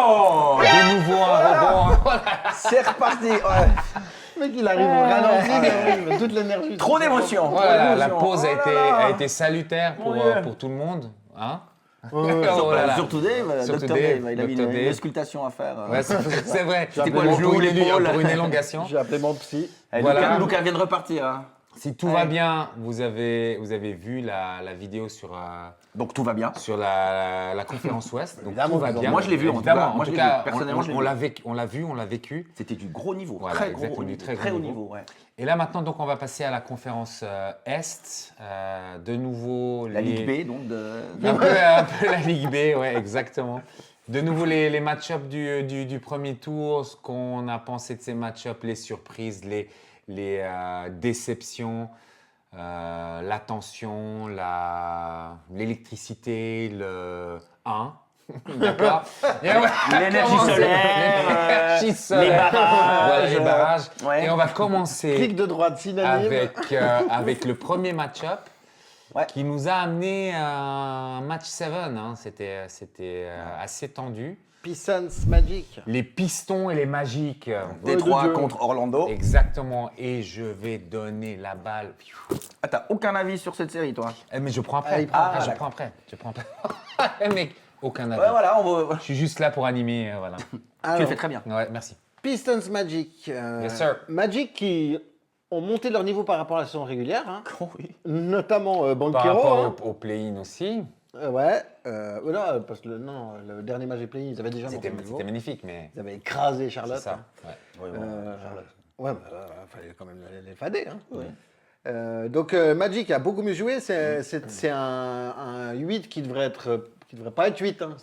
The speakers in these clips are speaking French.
Oh, de nouveau un rebond. C'est reparti. Ouais. Le mec, il arrive ralenti, mais toute l'énergie. Trop d'émotion. Voilà, la d'émotion. pause Oh là là. a été salutaire Mon Dieu. pour tout le monde. Hein? Ouais, Oh là là. Surtout Dave, Surtout Dr. Dave, il a mis Dr. une Dave. auscultation à faire. Ouais, c'est vrai. C'était quoi, le genou ou l'épaule pour une élongation. J'ai appelé mon psy. Eh, Voilà. Lucas vient de repartir. Hein. Si tout va bien, vous avez vu la vidéo sur Donc tout va bien. la conférence Ouest. Donc Évidemment, tout va bien. moi, je l'ai vu, en tout cas. Évidemment. Moi, En je tout l'ai vu. cas, Personnellement, je l'ai vu. on l'a vécu. C'était du gros niveau, Voilà, très gros exactement, niveau, du très très gros haut niveau. niveau. Ouais. Et là maintenant, donc, on va passer à la conférence Est. De nouveau, La Ligue B, donc un peu la Ligue B, ouais, exactement. De nouveau, les match-ups du premier tour, ce qu'on a pensé de ces match-ups, les surprises, les déceptions, la tension, l'électricité, le 1. D'accord. L'énergie solaire, L'énergie les barrages. Voilà, les barrages. Ouais. Et on va commencer Clic de droite, synonyme. avec le premier match-up. Ouais. Qui nous a amené à un match 7. Hein. C'était assez tendu. Pistons Magic. Les Pistons et les Magiques. Détroit Dieu. contre Orlando. Exactement. Et je vais donner la balle. Ah, t'as aucun avis sur cette série, toi? Mais je prends après. il prend après. Je prends après. Je prends après. Eh, mec, aucun avis. Ouais, voilà, on va... Je suis juste là pour animer. Voilà. Tu le Alors, fais très bien. Ouais, merci. Pistons Magic. Yes, sir. Magic qui ont monté leur niveau par rapport à la saison régulière, hein. Oh, oui. Notamment Par Banchero. rapport hein. au play-in aussi, Ouais. Voilà, parce que le dernier match des play ils avaient déjà monté c'était le niveau. c'était magnifique, mais Ils avaient écrasé c'est Charlotte. ça. hein. Ouais. Ouais, il fallait quand même les fader. Hein. Donc Magic a beaucoup mieux joué. C'est un 8 qui devrait pas être 8. Hein.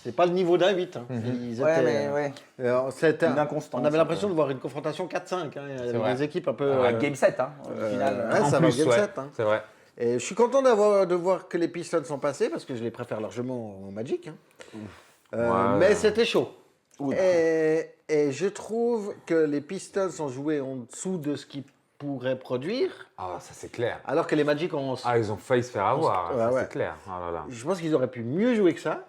C'est pas le niveau d'un 8. Hein. Ils Ouais, étaient, mais ouais. c'était Une inconstance, on avait l'impression un peu. de voir une confrontation 4-5. Hein. Il y avait vrai. des équipes un peu. Game 7, hein, au final. ouais, En ça va plus, Game ouais, 7. Hein. c'est vrai. Et je suis content de voir que les Pistons sont passés parce que je les préfère largement au Magic. Hein. Ouais. Mais c'était chaud. Oui. Et je trouve que les Pistons ont joué en dessous de ce qu'ils pourraient produire, Ah, ça c'est clair. alors que les Magic ont. Ah, ils ont failli se faire avoir, Ouais, ça ouais. c'est clair. Oh là là. Je pense qu'ils auraient pu mieux jouer que ça.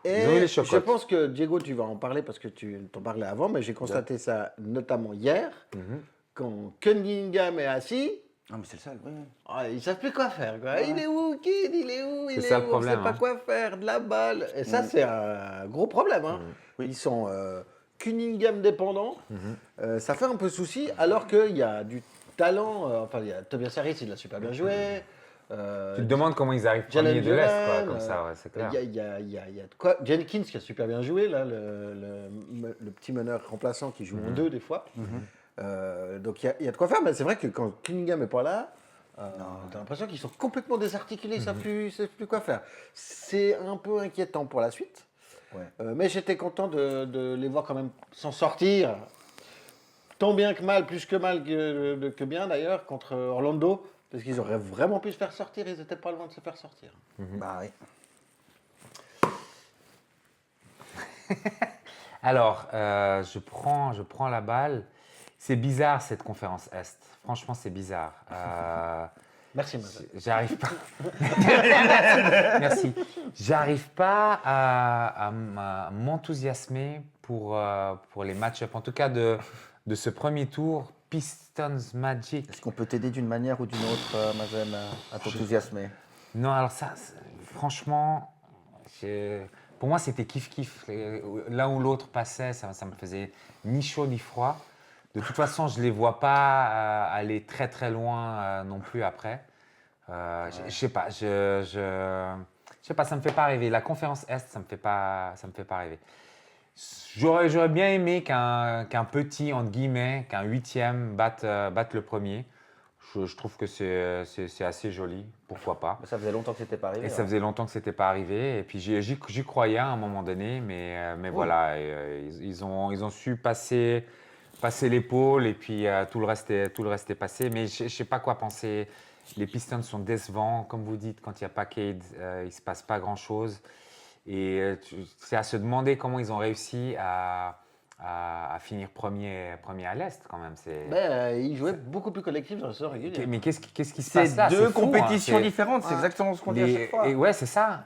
Et Ils ont eu les je chocottes. pense que Diego, tu vas en parler parce que tu t'en parlais avant, mais j'ai constaté ça notamment hier, quand Cunningham est assis. Non, mais c'est le seul, oui. Ils savent plus quoi faire. Quoi. Il est où, Kid? Il est où? Il C'est est ça où le problème, On sait pas hein. quoi faire, de la balle. Et ça, c'est un gros problème. Hein. Ils sont Cunningham dépendants. Ça fait un peu souci, alors qu'il y a du talent. Enfin, il y a Tobias Harris, il a super bien joué. Tu te demandes comment ils arrivent Jalen premiers de l'Est, quoi, Duren, comme ça, ouais, c'est clair. Il y a de quoi. Jenkins qui a super bien joué, là, le petit meneur remplaçant qui joue en deux des fois. Donc il y a de quoi faire, mais c'est vrai que quand Cunningham n'est pas là, t'as l'impression qu'ils sont complètement désarticulés, ils ne savent plus quoi faire. C'est un peu inquiétant pour la suite. Ouais. Mais j'étais content de les voir quand même s'en sortir. Tant bien que mal, plus que mal que bien d'ailleurs, contre Orlando. Parce qu'ils auraient vraiment pu se faire sortir, ils n'étaient pas loin de se faire sortir. Bah oui. Alors, je prends la balle. C'est bizarre cette conférence Est. Franchement, c'est bizarre. Merci, Mazel. J'arrive pas. Merci. J'arrive pas à m'enthousiasmer pour les match-ups. En tout cas, de ce premier tour, Pistons Magic. Est-ce qu'on peut t'aider d'une manière ou d'une autre, Mazen, à t'enthousiasmer? Non, alors ça, franchement, pour moi, c'était kiff-kiff. L'un ou l'autre passait, ça me faisait ni chaud ni froid. De toute façon, je ne les vois pas aller très très loin non plus après. Je sais pas, je sais pas, ça me fait pas rêver. La conférence Est, ça me fait pas rêver. J'aurais bien aimé qu'un petit, entre guillemets, qu'un huitième batte le premier. Je trouve que c'est assez joli, pourquoi pas. Ça faisait longtemps que c'était pas arrivé. Et ça faisait longtemps que c'était pas arrivé. Et puis j'y croyais à un moment donné, mais voilà, ils ont su passer l'épaule et puis tout le reste est passé. Mais je sais pas quoi penser. Les Pistons sont décevants, comme vous dites, quand il n'y a pas Cade, il se passe pas grand chose. Et c'est à se demander comment ils ont réussi à finir premier à l'Est quand même. Ils jouaient beaucoup plus collectif dans la saison régulière. Mais qu'est-ce qui se C'est passe là? deux fou, hein. compétitions C'est- différentes, c'est exactement ce qu'on dit à chaque fois. Et ouais, c'est ça.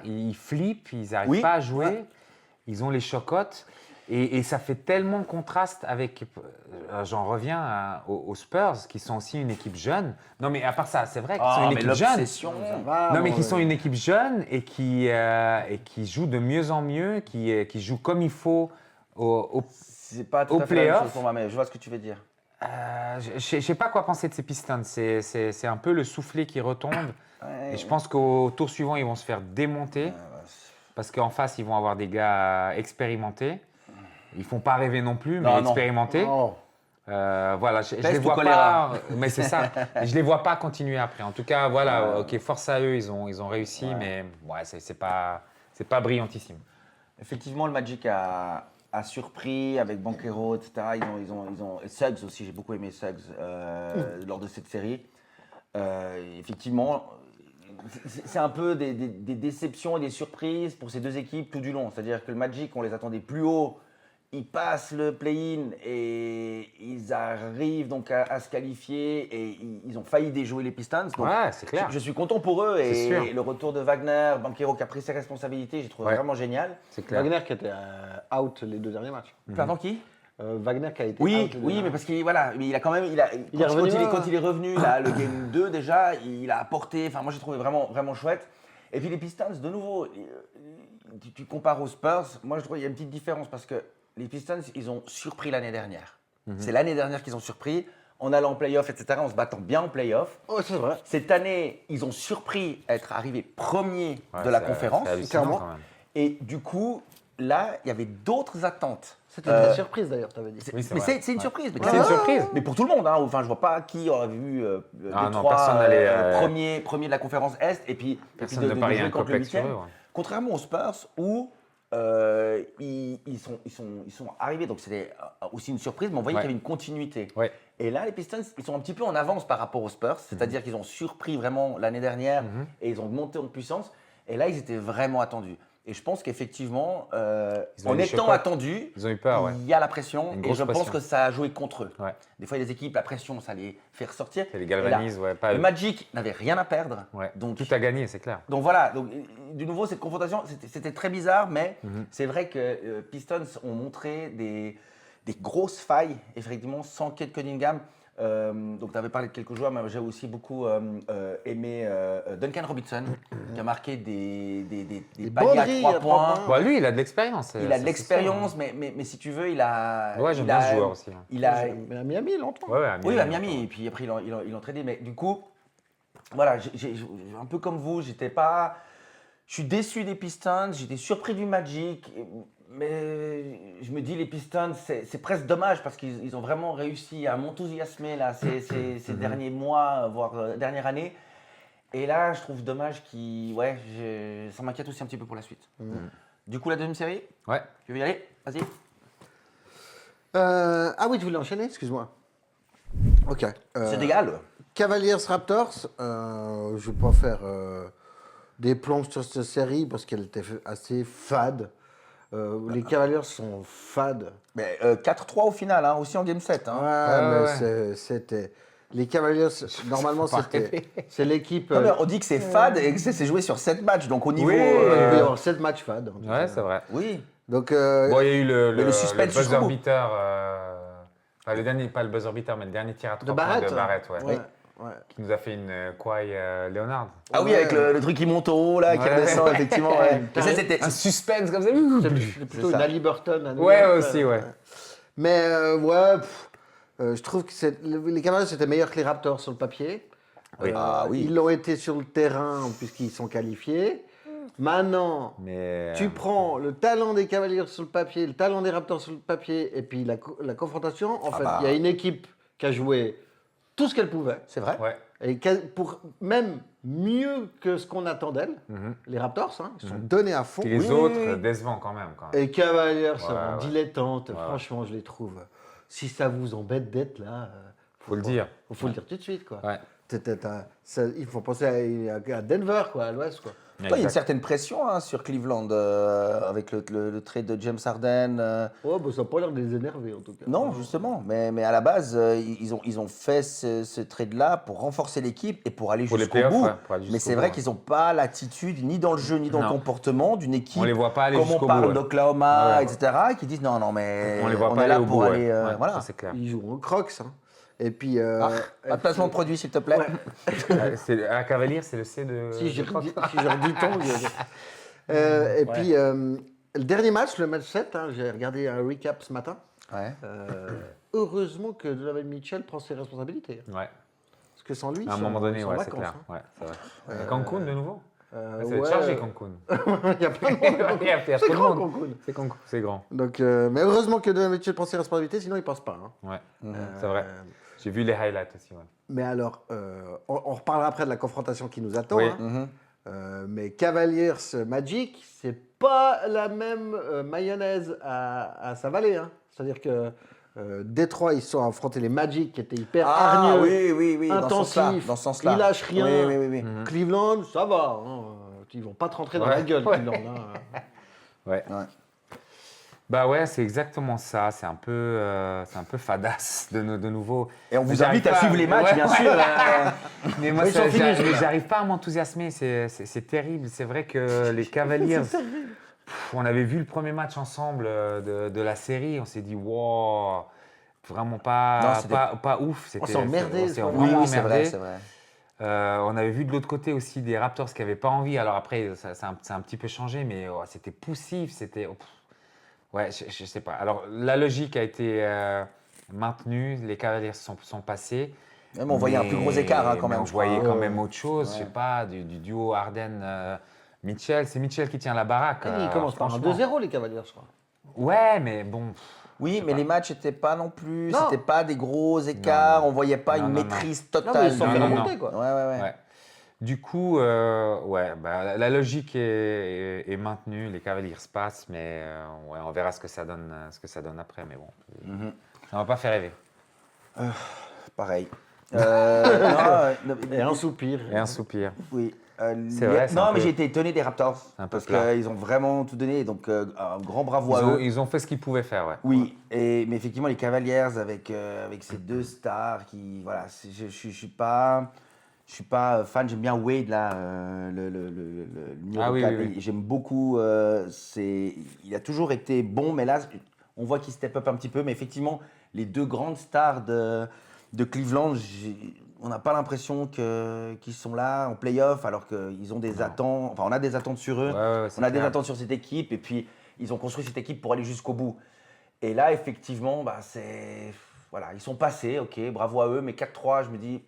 Ils flippent, ils n'arrivent Oui. pas à jouer. ils ont les chocottes. Et ça fait tellement de contraste avec, j'en reviens aux Spurs, qui sont aussi une équipe jeune. Non, mais à part ça, c'est vrai qu'ils sont une équipe jeune. l'obsession. Ça va, Non, mais bon, qui sont une équipe jeune et qui joue de mieux en mieux, qui joue comme il faut au C'est pas tout Au à fait la même playoff. chose pour moi, mais je vois ce que tu veux dire. je ne sais pas quoi penser de ces Pistons. C'est un peu le soufflet qui retombe. Ouais. Et je pense qu'au tour suivant, ils vont se faire démonter. Parce qu'en face, ils vont avoir des gars expérimentés. Ils ne font pas rêver non plus, mais Non, non. expérimentés. Oh. Voilà, je Peste les ou vois choléra. pas, mais c'est ça. Je les vois pas continuer après. En tout cas, voilà, ok, force à eux, ils ont réussi, Ouais. mais ouais, c'est pas brillantissime. Effectivement, le Magic a surpris avec Banchero, etc. Ils ont et Suggs aussi, j'ai beaucoup aimé Suggs lors de cette série. Effectivement, c'est un peu des déceptions et des surprises pour ces deux équipes tout du long. C'est-à-dire que le Magic, on les attendait plus haut. Ils passent le play-in et ils arrivent donc à se qualifier et ils ont failli déjouer les Pistons. Donc, Ouais, c'est clair. je suis content pour eux C'est sûr. et le retour de Wagner, Banchero qui a pris ses responsabilités, j'ai trouvé Ouais. vraiment génial. C'est clair. Wagner qui était out les 2 derniers matchs. Pardon, qui? Wagner qui a été Oui, out les deux oui, derniers mais parce qu'il voilà, mais il a quand même, Il est revenu, hein. quand il est revenu, là, le game 2 déjà, il a apporté. Enfin, moi j'ai trouvé vraiment, vraiment chouette. Et puis les Pistons, de nouveau, tu compares aux Spurs. Moi je trouve qu'il y a une petite différence parce que les Pistons, ils ont surpris l'année dernière. C'est l'année dernière qu'ils ont surpris en allant en playoff, etc. En se battant bien en playoff. Oh, c'est vrai. Cette année, ils ont surpris être arrivés premiers de la conférence. C'est hallucinant clairement. quand même. Et du coup, là, il y avait d'autres attentes. C'était une surprise d'ailleurs, tu avais dit. Oui, c'est Mais vrai. c'est une surprise. Mais C'est clairement. une surprise. Mais pour tout le monde, hein. Enfin, je vois pas qui aurait vu les Ah non, trois personne n'allait, premiers de la conférence Est et puis Personne ne parie jouer un contre le complexe sur 8e. eux. Ouais. Contrairement aux Spurs où ils sont arrivés, donc c'était aussi une surprise, mais on voyait Ouais. qu'il y avait une continuité. Ouais. Et là, les Pistons, ils sont un petit peu en avance par rapport aux Spurs, c'est-à-dire qu'ils ont surpris vraiment l'année dernière et ils ont monté en puissance. Et là, ils étaient vraiment attendus. Et je pense qu'effectivement, Ils ont en eu des étant chocottes. attendus, Ils ont eu peur, ouais. il y a la pression Une et grosse je pense pression. que ça a joué contre eux. Ouais. Des fois, il y a des équipes, la pression, ça les fait ressortir. Ça les Et galvanise, là, ouais. Pas... le Magic n'avait rien à perdre. Ouais. Donc, Tout a gagné, c'est clair. donc voilà, donc, de nouveau, cette confrontation, c'était très bizarre, mais c'est vrai que Pistons ont montré des grosses failles, effectivement, sans Kate Cunningham. Donc tu avais parlé de quelques joueurs, mais j'ai aussi beaucoup aimé Duncan Robinson, qui a marqué des paniers à bonneries 3 à 3 points. points. Bon, lui, il a de l'expérience. Il a de l'expérience, mais si tu veux, il a... Ouais, j'aime il bien a- ce joueur aussi. Il a, Mais à Miami, longtemps. Ouais, ouais, oui, à Miami, et puis après, il entraînait. Mais du coup, voilà, un peu comme vous, je suis déçu des Pistons, j'étais surpris du Magic, mais je me dis, les Pistons, c'est presque dommage parce qu'ils ont vraiment réussi à m'enthousiasmer là, ces derniers mois, voire dernière année. Et là, je trouve dommage ça m'inquiète aussi un petit peu pour la suite. Du coup, la deuxième série, Ouais. tu veux y aller? Vas-y. Ah oui, tu voulais enchaîner, excuse-moi. Ok. C'est égal. Cavaliers Raptors, je vais pas faire des plans sur cette série parce qu'elle était assez fade. Les Cavaliers sont fades. Mais 4-3 au final, hein, aussi en Game 7. Hein. Mais c'était. Les Cavaliers, normalement, Faut pas c'est l'équipe. Non, mais on dit que c'est fade et que c'est joué sur 7 matchs, donc au niveau... Oui. il peut y avoir 7 matchs fades. en tout cas. Ouais, c'est vrai. oui. Donc, Bon, il y a eu le suspense buzzer jusqu'au bout. beater. Enfin, le dernier, pas le buzzer beater, mais le dernier tir à 3 points Barrett, de Barrett, ouais. ouais, ouais. Qui nous a fait une Kawhi Leonard. Ah oui, Ouais. avec le truc qui monte au haut, là, qui Ouais. redescend, effectivement. Ouais. Mais ça, c'était... Un suspense comme ça. C'est plutôt ça. une Haliburton. à New Ouais, York, aussi, ouais. Mais ouais, je trouve que les Cavaliers c'était meilleur que les Raptors sur le papier. Oui. Ah oui. Ils l'ont été sur le terrain puisqu'ils sont qualifiés. Maintenant, Mais tu prends le talent des Cavaliers sur le papier, le talent des Raptors sur le papier, et puis la confrontation. En fait, bah. il y a une équipe qui a joué tout ce qu'elle pouvait, C'est vrai. ouais. et pour même mieux que ce qu'on attend d'elle. Les Raptors, hein, ils sont donnés à fond. Et les Oui, autres, oui, oui. décevants quand même. Quand même. Et les Cavaliers sont Ouais. dilettantes. Franchement, je les trouve. Si ça vous embête d'être là, Faut le dire. faut le dire tout de suite, quoi. Ouais. Il faut penser à Denver, quoi, à l'ouest, quoi. Toi, il y a une Exact. certaine pression hein, sur Cleveland avec le trade de James Harden. Oh, bah, ça n'a pas l'air de les énerver en tout cas. Non, justement. Mais à la base, ils ont fait ce trade-là pour renforcer l'équipe et pour aller Pour les jusqu'au playoffs, bout. ouais, pour aller Mais jusqu'au c'est bout, vrai ouais. qu'ils n'ont pas l'attitude, ni dans le jeu, ni dans le Non. comportement d'une équipe. On les voit pas aller comme on jusqu'au parle bout, ouais. d'Oklahoma, Ouais. etc., qui disent non, mais On les voit on pas est là aller au pour bout. aller. Ouais, voilà. ça, c'est clair. Ils jouent en crocs. Hein. Et puis. Un placement de produit, s'il te plaît. Ouais. À la Cavalier, c'est le C de. Si je de Crocs. redis ton. Et puis, le dernier match, le match 7, hein, j'ai regardé un recap ce matin. Ouais. Heureusement que Donovan Mitchell prend ses responsabilités. Ouais. Parce que sans lui, À un ils moment sont donné, en ouais, c'est vacances, clair. hein. Ouais, c'est vrai. Cancun de nouveau. Ça va Ouais, être chargé, Cancun. il y a plein de monde. Il y a C'est trop de grand, monde. Cancun. C'est Cancun, c'est grand. Donc, mais heureusement que Donovan Mitchell prend ses responsabilités, sinon il ne passe pas. Hein. Ouais, c'est vrai. J'ai vu les highlights aussi. Ouais. Mais alors, on reparlera après de la confrontation qui nous attend. Oui. Hein. Mais Cavaliers Magic, c'est pas la même mayonnaise à sa vallée. Hein. C'est-à-dire que Détroit, ils se sont affrontés les Magic qui étaient hyper Ah hargneux, oui, intensifs, dans ce sens-là. ils lâchent rien. Oui. Cleveland, ça va. Hein. Ils vont pas te rentrer dans Ouais. la gueule, Ouais. Cleveland. Hein. Ouais. Ouais. Bah ouais, c'est exactement ça. C'est un peu fadasse de nouveau. Et on vous J'arrive invite à pas- suivre les matchs, Ouais, bien ouais. sûr. Mais moi, Ils sont finis, ceux-là. j'arrive pas à m'enthousiasmer. C'est terrible. C'est vrai que les Cavaliers, on avait vu le premier match ensemble de la série. On s'est dit, wow, vraiment Non, pas, c'était- pas ouf. On s'est emmerdé, on s'est c'est Oui, vraiment oui, c'est vrai, emmerdé. c'est vrai. On avait vu de l'autre côté aussi des Raptors qui n'avaient pas envie. Alors après, ça a un petit peu changé, mais c'était poussif. C'était. Ouais, je sais pas. Alors la logique a été maintenue. Les Cavaliers sont passés. Même on voyait un plus gros écart hein, quand mais même. on je crois. voyait quand Ouais. même autre chose. Je sais pas, du duo Harden-Mitchell. C'est Mitchell qui tient la baraque. Ils commencent par un franchement. 2-0, les Cavaliers, je crois. Ouais, mais bon. Oui, mais les matchs n'étaient pas non plus. Non. C'était pas des gros écarts. Non. On voyait pas Non, une non, maîtrise Non, totale. mais ils sont Non, fait non, remonter, non. quoi. Ouais. Ouais. Du coup, ouais, bah, la logique est maintenue. Les Cavaliers se passent, mais ouais, on verra ce que ça donne après. Mais bon, ça va pas faire rêver. Pareil. Et un soupir. Et un soupir. Oui. C'est vrai, c'est non, un mais peu- j'ai été étonné des Raptors. un peu Parce plat. qu'ils ont vraiment tout donné. Donc, un grand bravo à eux. Ils ont fait ce qu'ils pouvaient faire, ouais. Oui, mais effectivement, les Cavaliers avec ces deux stars qui. Voilà, je suis pas fan. J'aime bien Wade, là, le numéro Ah oui, 4. oui. J'aime beaucoup. Il a toujours été bon, mais là, on voit qu'il step up un petit peu. Mais effectivement, les deux grandes stars de Cleveland, on n'a pas l'impression qu'ils sont là en playoff, alors qu'ils ont des attentes. Enfin, on a des attentes sur eux. Ouais, c'est On a des clair. attentes sur cette équipe et puis ils ont construit cette équipe pour aller jusqu'au bout. Et là, effectivement, bah, voilà, ils sont passés, ok, bravo à eux, mais 4-3, je me dis,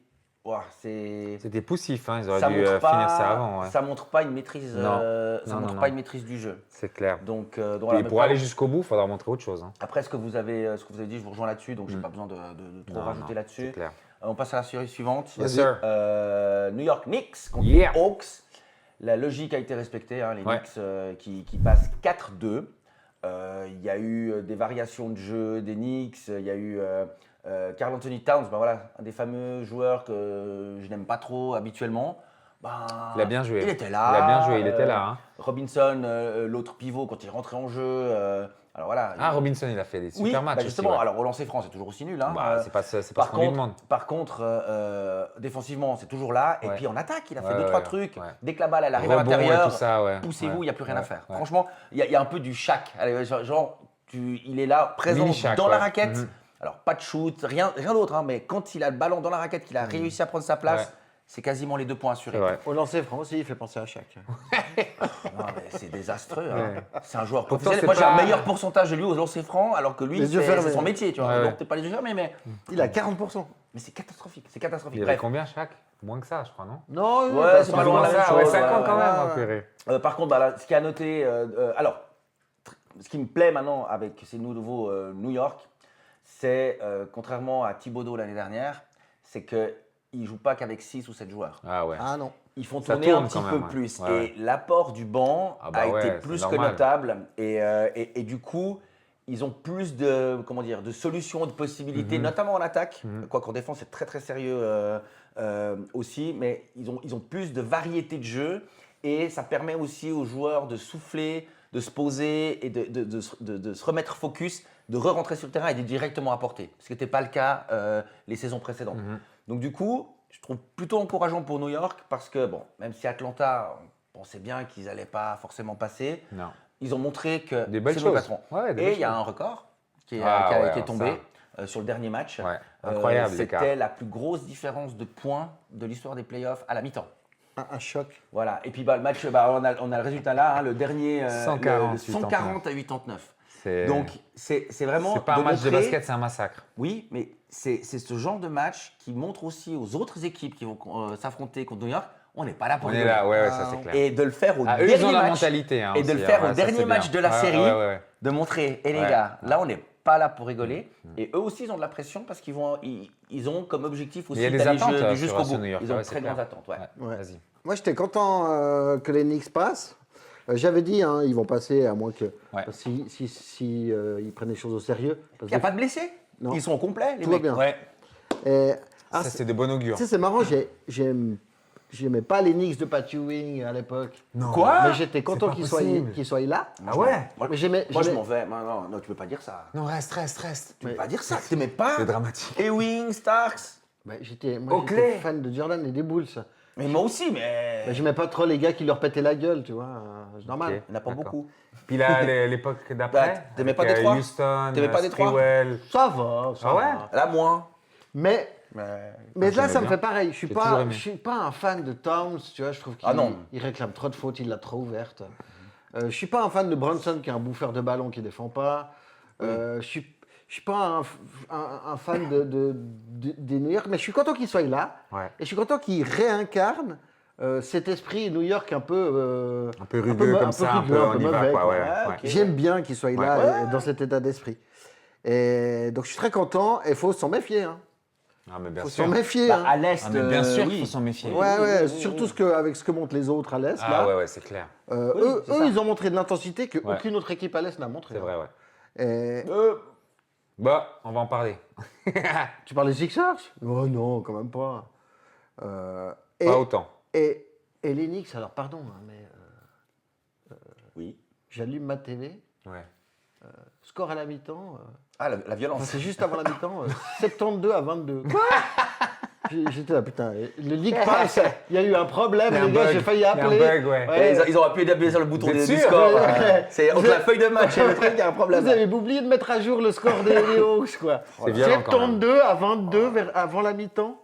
ouah, C'était poussif, hein. Ils auraient ça dû montre finir ça avant. Ouais. ça montre pas une maîtrise, Non. ça Non, montre non, pas non. une maîtrise du jeu. C'est clair. Donc, Et voilà, mais pour aller jusqu'au bout, il faudra montrer autre chose. Hein. après ce que vous avez dit, je vous rejoins là-dessus, donc j'ai pas besoin de trop Non, rajouter non, là-dessus. C'est clair. On passe à la série suivante. Yes, sir. New York Knicks contre Yeah. les Hawks. La logique a été respectée, hein, les Ouais. Knicks qui passent 4-2. Il y a eu des variations de jeu des Knicks. Il y a eu Karl Anthony Towns, ben voilà, un des fameux joueurs que je n'aime pas trop habituellement. Ben, Il a bien joué. Il était là. Il a bien joué, il était là. Hein. Robinson, l'autre pivot, quand il rentrait en jeu. Alors voilà. Ah, Robinson, il a fait des oui, super matchs. bah justement, aussi, ouais. alors au lancer franc, c'est toujours aussi nul. Hein. Bah, c'est pas ce Par qu'on lui contre, demande. défensivement, c'est toujours là. Et Ouais. puis en attaque, il a fait Ouais, 2-3 ouais, trucs. ouais. Dès que la balle elle arrive à Rebond et l'intérieur, tout ça, ouais. poussez-vous, il Ouais. n'y a plus rien à Ouais, faire. ouais. Franchement, il y a un peu du Shaq. Allez, genre, il est là, présent Mini Shaq, dans la ouais. raquette. Mhm. Alors, pas de shoot, rien d'autre. Hein, mais quand il a le ballon dans la raquette, qu'il a réussi à prendre sa place, Ouais. c'est quasiment les 2 points assurés. C'est vrai. Au lancer franc aussi, il fait penser à chaque. Non, mais c'est désastreux. Hein. Ouais. C'est un joueur Pourtant, professionnel. c'est Moi, j'ai pas- un meilleur pourcentage de lui aux lancers francs, alors que lui, Les yeux c'est fermés. son métier. Tu vois. Ouais, Donc, ouais. peut-être pas les yeux fermés, mais Il a 40%. c'est catastrophique. C'est catastrophique. Il avait Bref. combien chaque Moins que ça, je crois, non Non, Ouais, c'est pas Plus ou loin moins la même ça, ouais, chose, 50 quand ouais, même, ouais. hein, purée. Par contre, bah, là, ce qui est à noter, alors, ce qui me plaît maintenant avec ces nouveaux New York, c'est, contrairement à Thibodeau l'année dernière, c'est qu'ils ne jouent pas qu'avec 6 ou 7 joueurs. Ah ouais. Ah non. Ils font Ça tourner un tourne petit quand peu même, ouais. plus. Ouais, ouais. Et l'apport du banc Ah bah a ouais, été c'est plus que normal. notable. Et du coup, ils ont plus de, de solutions, de possibilités, notamment en attaque. Quoiqu'en défense, c'est très très sérieux aussi. Mais ils ont plus de variété de jeu. et ça permet aussi aux joueurs de souffler, de se poser et de se remettre focus, de re-rentrer sur le terrain et de directement apporter. Ce qui n'était pas le cas les saisons précédentes. Donc du coup, je trouve plutôt encourageant pour New York parce que, bon, même si Atlanta, on pensait bien qu'ils n'allaient pas forcément passer, Non. ils ont montré que Des belles c'est nous le choses. patron. Ouais, des Et belles il y a choses. un record qui Ah, a ouais, été alors tombé sur le dernier match. Ouais, incroyable l'écart. C'était la plus grosse différence de points de l'histoire des playoffs à la mi-temps. Un choc. Voilà. Et puis le match, on a le résultat là, hein, le dernier, 140, le 140 à 89. C'est- Donc c'est vraiment. c'est pas un de match de montrer- basket, c'est un massacre. Oui, mais c'est ce genre de match qui montre aussi aux autres équipes qui vont s'affronter contre New York, on n'est pas là pour On est rigoler. là, ouais, ça c'est clair. Et de le faire au Ah, eux, dernier ils ont la match. mentalité. Hein, et de le aussi, faire hein, au ouais, ça, dernier c'est match bien. de la Ouais, série, ouais, ouais. de montrer, les Ouais. gars, là on n'est pas là pour rigoler. Et eux aussi, ils ont de la pression parce qu'ils ont comme objectif aussi Il y a des d'aller attentes jusqu'au sur bout. New York, Ils ont ouais, de c'est très clair. grandes attentes. Ouais. Ouais. Vas-y. Moi, j'étais content que les Knicks passent. J'avais dit, hein, ils vont passer à moins que. Ouais. Si ils prennent les choses au sérieux. Parce Il n'y a que pas de blessés. Non. Ils sont au complet, les Tout va mecs. bien. Ouais, Et- ça c'est- c'est de bon augure. Tu sais, c'est marrant, j'aimais pas les Knicks de Pat Ewing à l'époque. Non. Quoi Mais j'étais content pas qu'ils soient, possible. là. Ah ouais. Moi, Mais j'aimais- moi, je j'aimais- m'en vais. Non, tu peux pas dire ça. Non, reste. Tu peux pas dire ça. Tu n'aimais pas C'est dramatique. Ewing, Starks. Moi, Oakley. j'étais fan de Jordan et des Bulls. Mais moi aussi, mais. Mais j'aimais pas trop les gars qui leur pétaient la gueule, tu vois. C'est normal. Ok. Il n'y en a pas D'accord. beaucoup. Puis là, l'époque d'après. Bah, t'aimais pas avec, Détroit Houston, T'aimais pas Détroit Sprewell. Ça va, ça Ah ouais va. Là, moins. Mais Ah, là, j'aimais ça me bien. fait pareil. Je J'ai toujours aimé. suis pas un fan de Towns, tu vois. Je trouve qu'il Ah non. il réclame trop de fautes, il l'a trop ouverte. Je suis pas un fan de Brunson, qui est un bouffeur de ballon qui défend pas. Je suis pas un fan des New York, mais je suis content qu'il soit là. Ouais. Et je suis content qu'il réincarne cet esprit New York un peu. Un peu rugueux comme ça, un peu on y va, mauvais, quoi. Ouais, Ah, ouais. ok. J'aime bien qu'il soit là Ouais. dans cet état d'esprit. Et donc je suis très content et il faut s'en méfier. Hein. Ah, mais bien Faut sûr. s'en méfier. Bah, hein. à l'Est, Ah, mais bien sûr oui. qu'il faut s'en méfier. Ouais, surtout avec ce que montrent les autres à l'Est. Ah là. ouais, c'est clair. Eux, c'est ça. ils ont montré de l'intensité Ouais. qu'aucune autre équipe à l'Est n'a montré. C'est vrai, ouais. Et Bah, on va en parler. tu parles des Sixers? Oh non, quand même pas. Et, Pas autant. et les Knicks, alors pardon, hein, mais Oui. j'allume ma télé, Ouais. score à la mi-temps. Ah, la violence. Enfin, c'est juste avant la mi-temps, 72 à 22. Quoi? J'étais là, putain, le League Pass, il y a eu un problème, Il y a un les gars, bug. j'ai failli Il y a un appeler. bug, ouais. Ouais. Ils auraient pu appuyer sur le bouton Vous êtes du sûr score. Ouais. C'est entre la feuille de match et le truc, il y a un problème. Vous avez oublié de mettre à jour le score des Hawks, quoi. C'est violent quand même. 72 à 22 avant la mi-temps.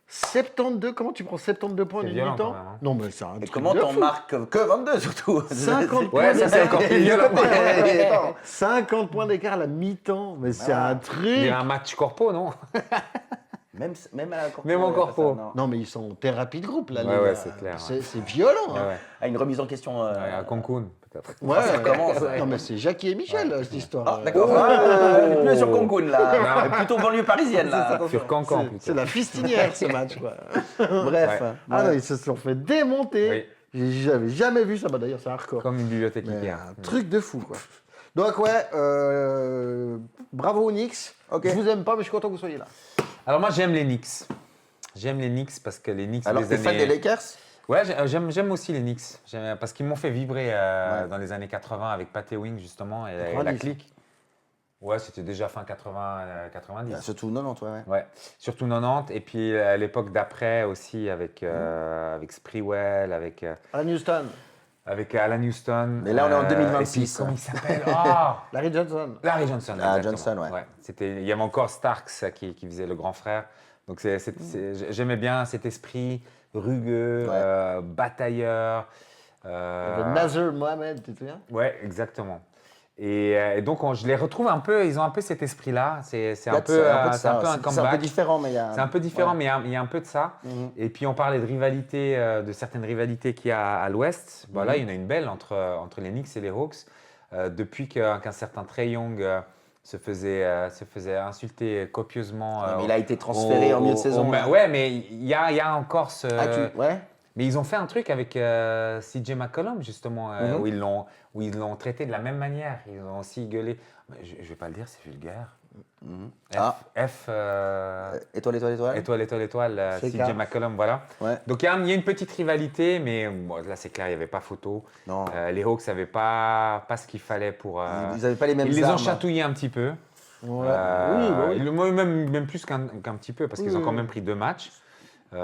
72, comment tu prends 72 points en C'est une violent mi-temps? quand même, hein. Non, mais c'est un Et truc comment de t'en fou. marques que 22 surtout 50 points Ouais, ça c'est encore plus violent. Attends. 50 points d'écart à la mi-temps, mais c'est un Il truc. y a un match corpo, non? Même à la corpo. Même en ouais, corpo. ça, non. Non, mais ils sont en thérapie de groupe, là. Ouais, les ouais, gars. c'est clair, C'est violent. Ouais, hein. ouais. Ah, une remise en question. Ouais, à Cancun, peut-être. Ouais, ça commence, ouais. Non, mais c'est Jackie et Michel, cette histoire. Ah, d'accord. Plus sur Cancun là. Plutôt banlieue parisienne là. Sur Cancan, C'est plutôt. la fistinière, ce match, quoi. Bref. Ouais. Ah non, ils se sont fait démonter. Oui. J'avais jamais vu ça. Bah, d'ailleurs, c'est un record. Comme une bibliothèque Mais Ikea. un truc de fou, quoi. Donc, ouais, bravo aux Knicks. Ok. Je vous aime pas, mais je suis content que vous soyez là. Alors moi, j'aime les Knicks. J'aime les Knicks parce que les Knicks, Alors des t'es fan années... des Lakers? Ouais, j'aime aussi les Knicks. Parce qu'ils m'ont fait vibrer dans les années 80 avec Pat Ewing, justement, et la 90. clique. Ouais, c'était déjà fin 80, 90. Surtout 90, ouais. Ouais, surtout 90. Et puis à l'époque d'après aussi avec Sprewell, avec Alan Houston. Mais là, on est en Et 2026, puis, comment hein. il s'appelle? Ah, Larry Johnson. Larry Johnson. Ah, exactement. Johnson, ouais. Il y avait encore Starks qui faisait le grand frère. Donc j'aimais bien cet esprit rugueux, batailleur. Il y avait Nazir Mohamed, tu te souviens? Ouais, exactement. Et donc je les retrouve un peu, ils ont un peu cet esprit-là. C'est un peu un C'est un peu comeback. différent, mais il y a. C'est un peu différent, Ouais. mais il y a un peu de ça. Mhm. Et puis on parlait de rivalité, de certaines rivalités qu'il y a à l'Ouest. Bah, là, il y en a une belle entre les Knicks et les Hawks. Depuis qu'un certain Trae Young se faisait insulter copieusement. Mais il a été transféré en milieu de saison. ouais, mais il y a encore ce. Ouais. Mais ils ont fait un truc avec CJ McCollum, justement, où ils l'ont traité de la même manière. Ils ont aussi gueulé. Mais je ne vais pas le dire, c'est vulgaire. F, étoile, C'est CJ clair. McCollum, voilà. Ouais. Donc il y a une petite rivalité, mais bon, là c'est clair, il n'y avait pas photo. Non. Les Hawks n'avaient pas ce qu'il fallait pour. Ils n'avaient pas les mêmes Ils les armes. ont chatouillés un petit peu. Ouais. Oui, bah oui. Même plus qu'un petit peu, parce qu'ils ont quand même pris 2 matchs.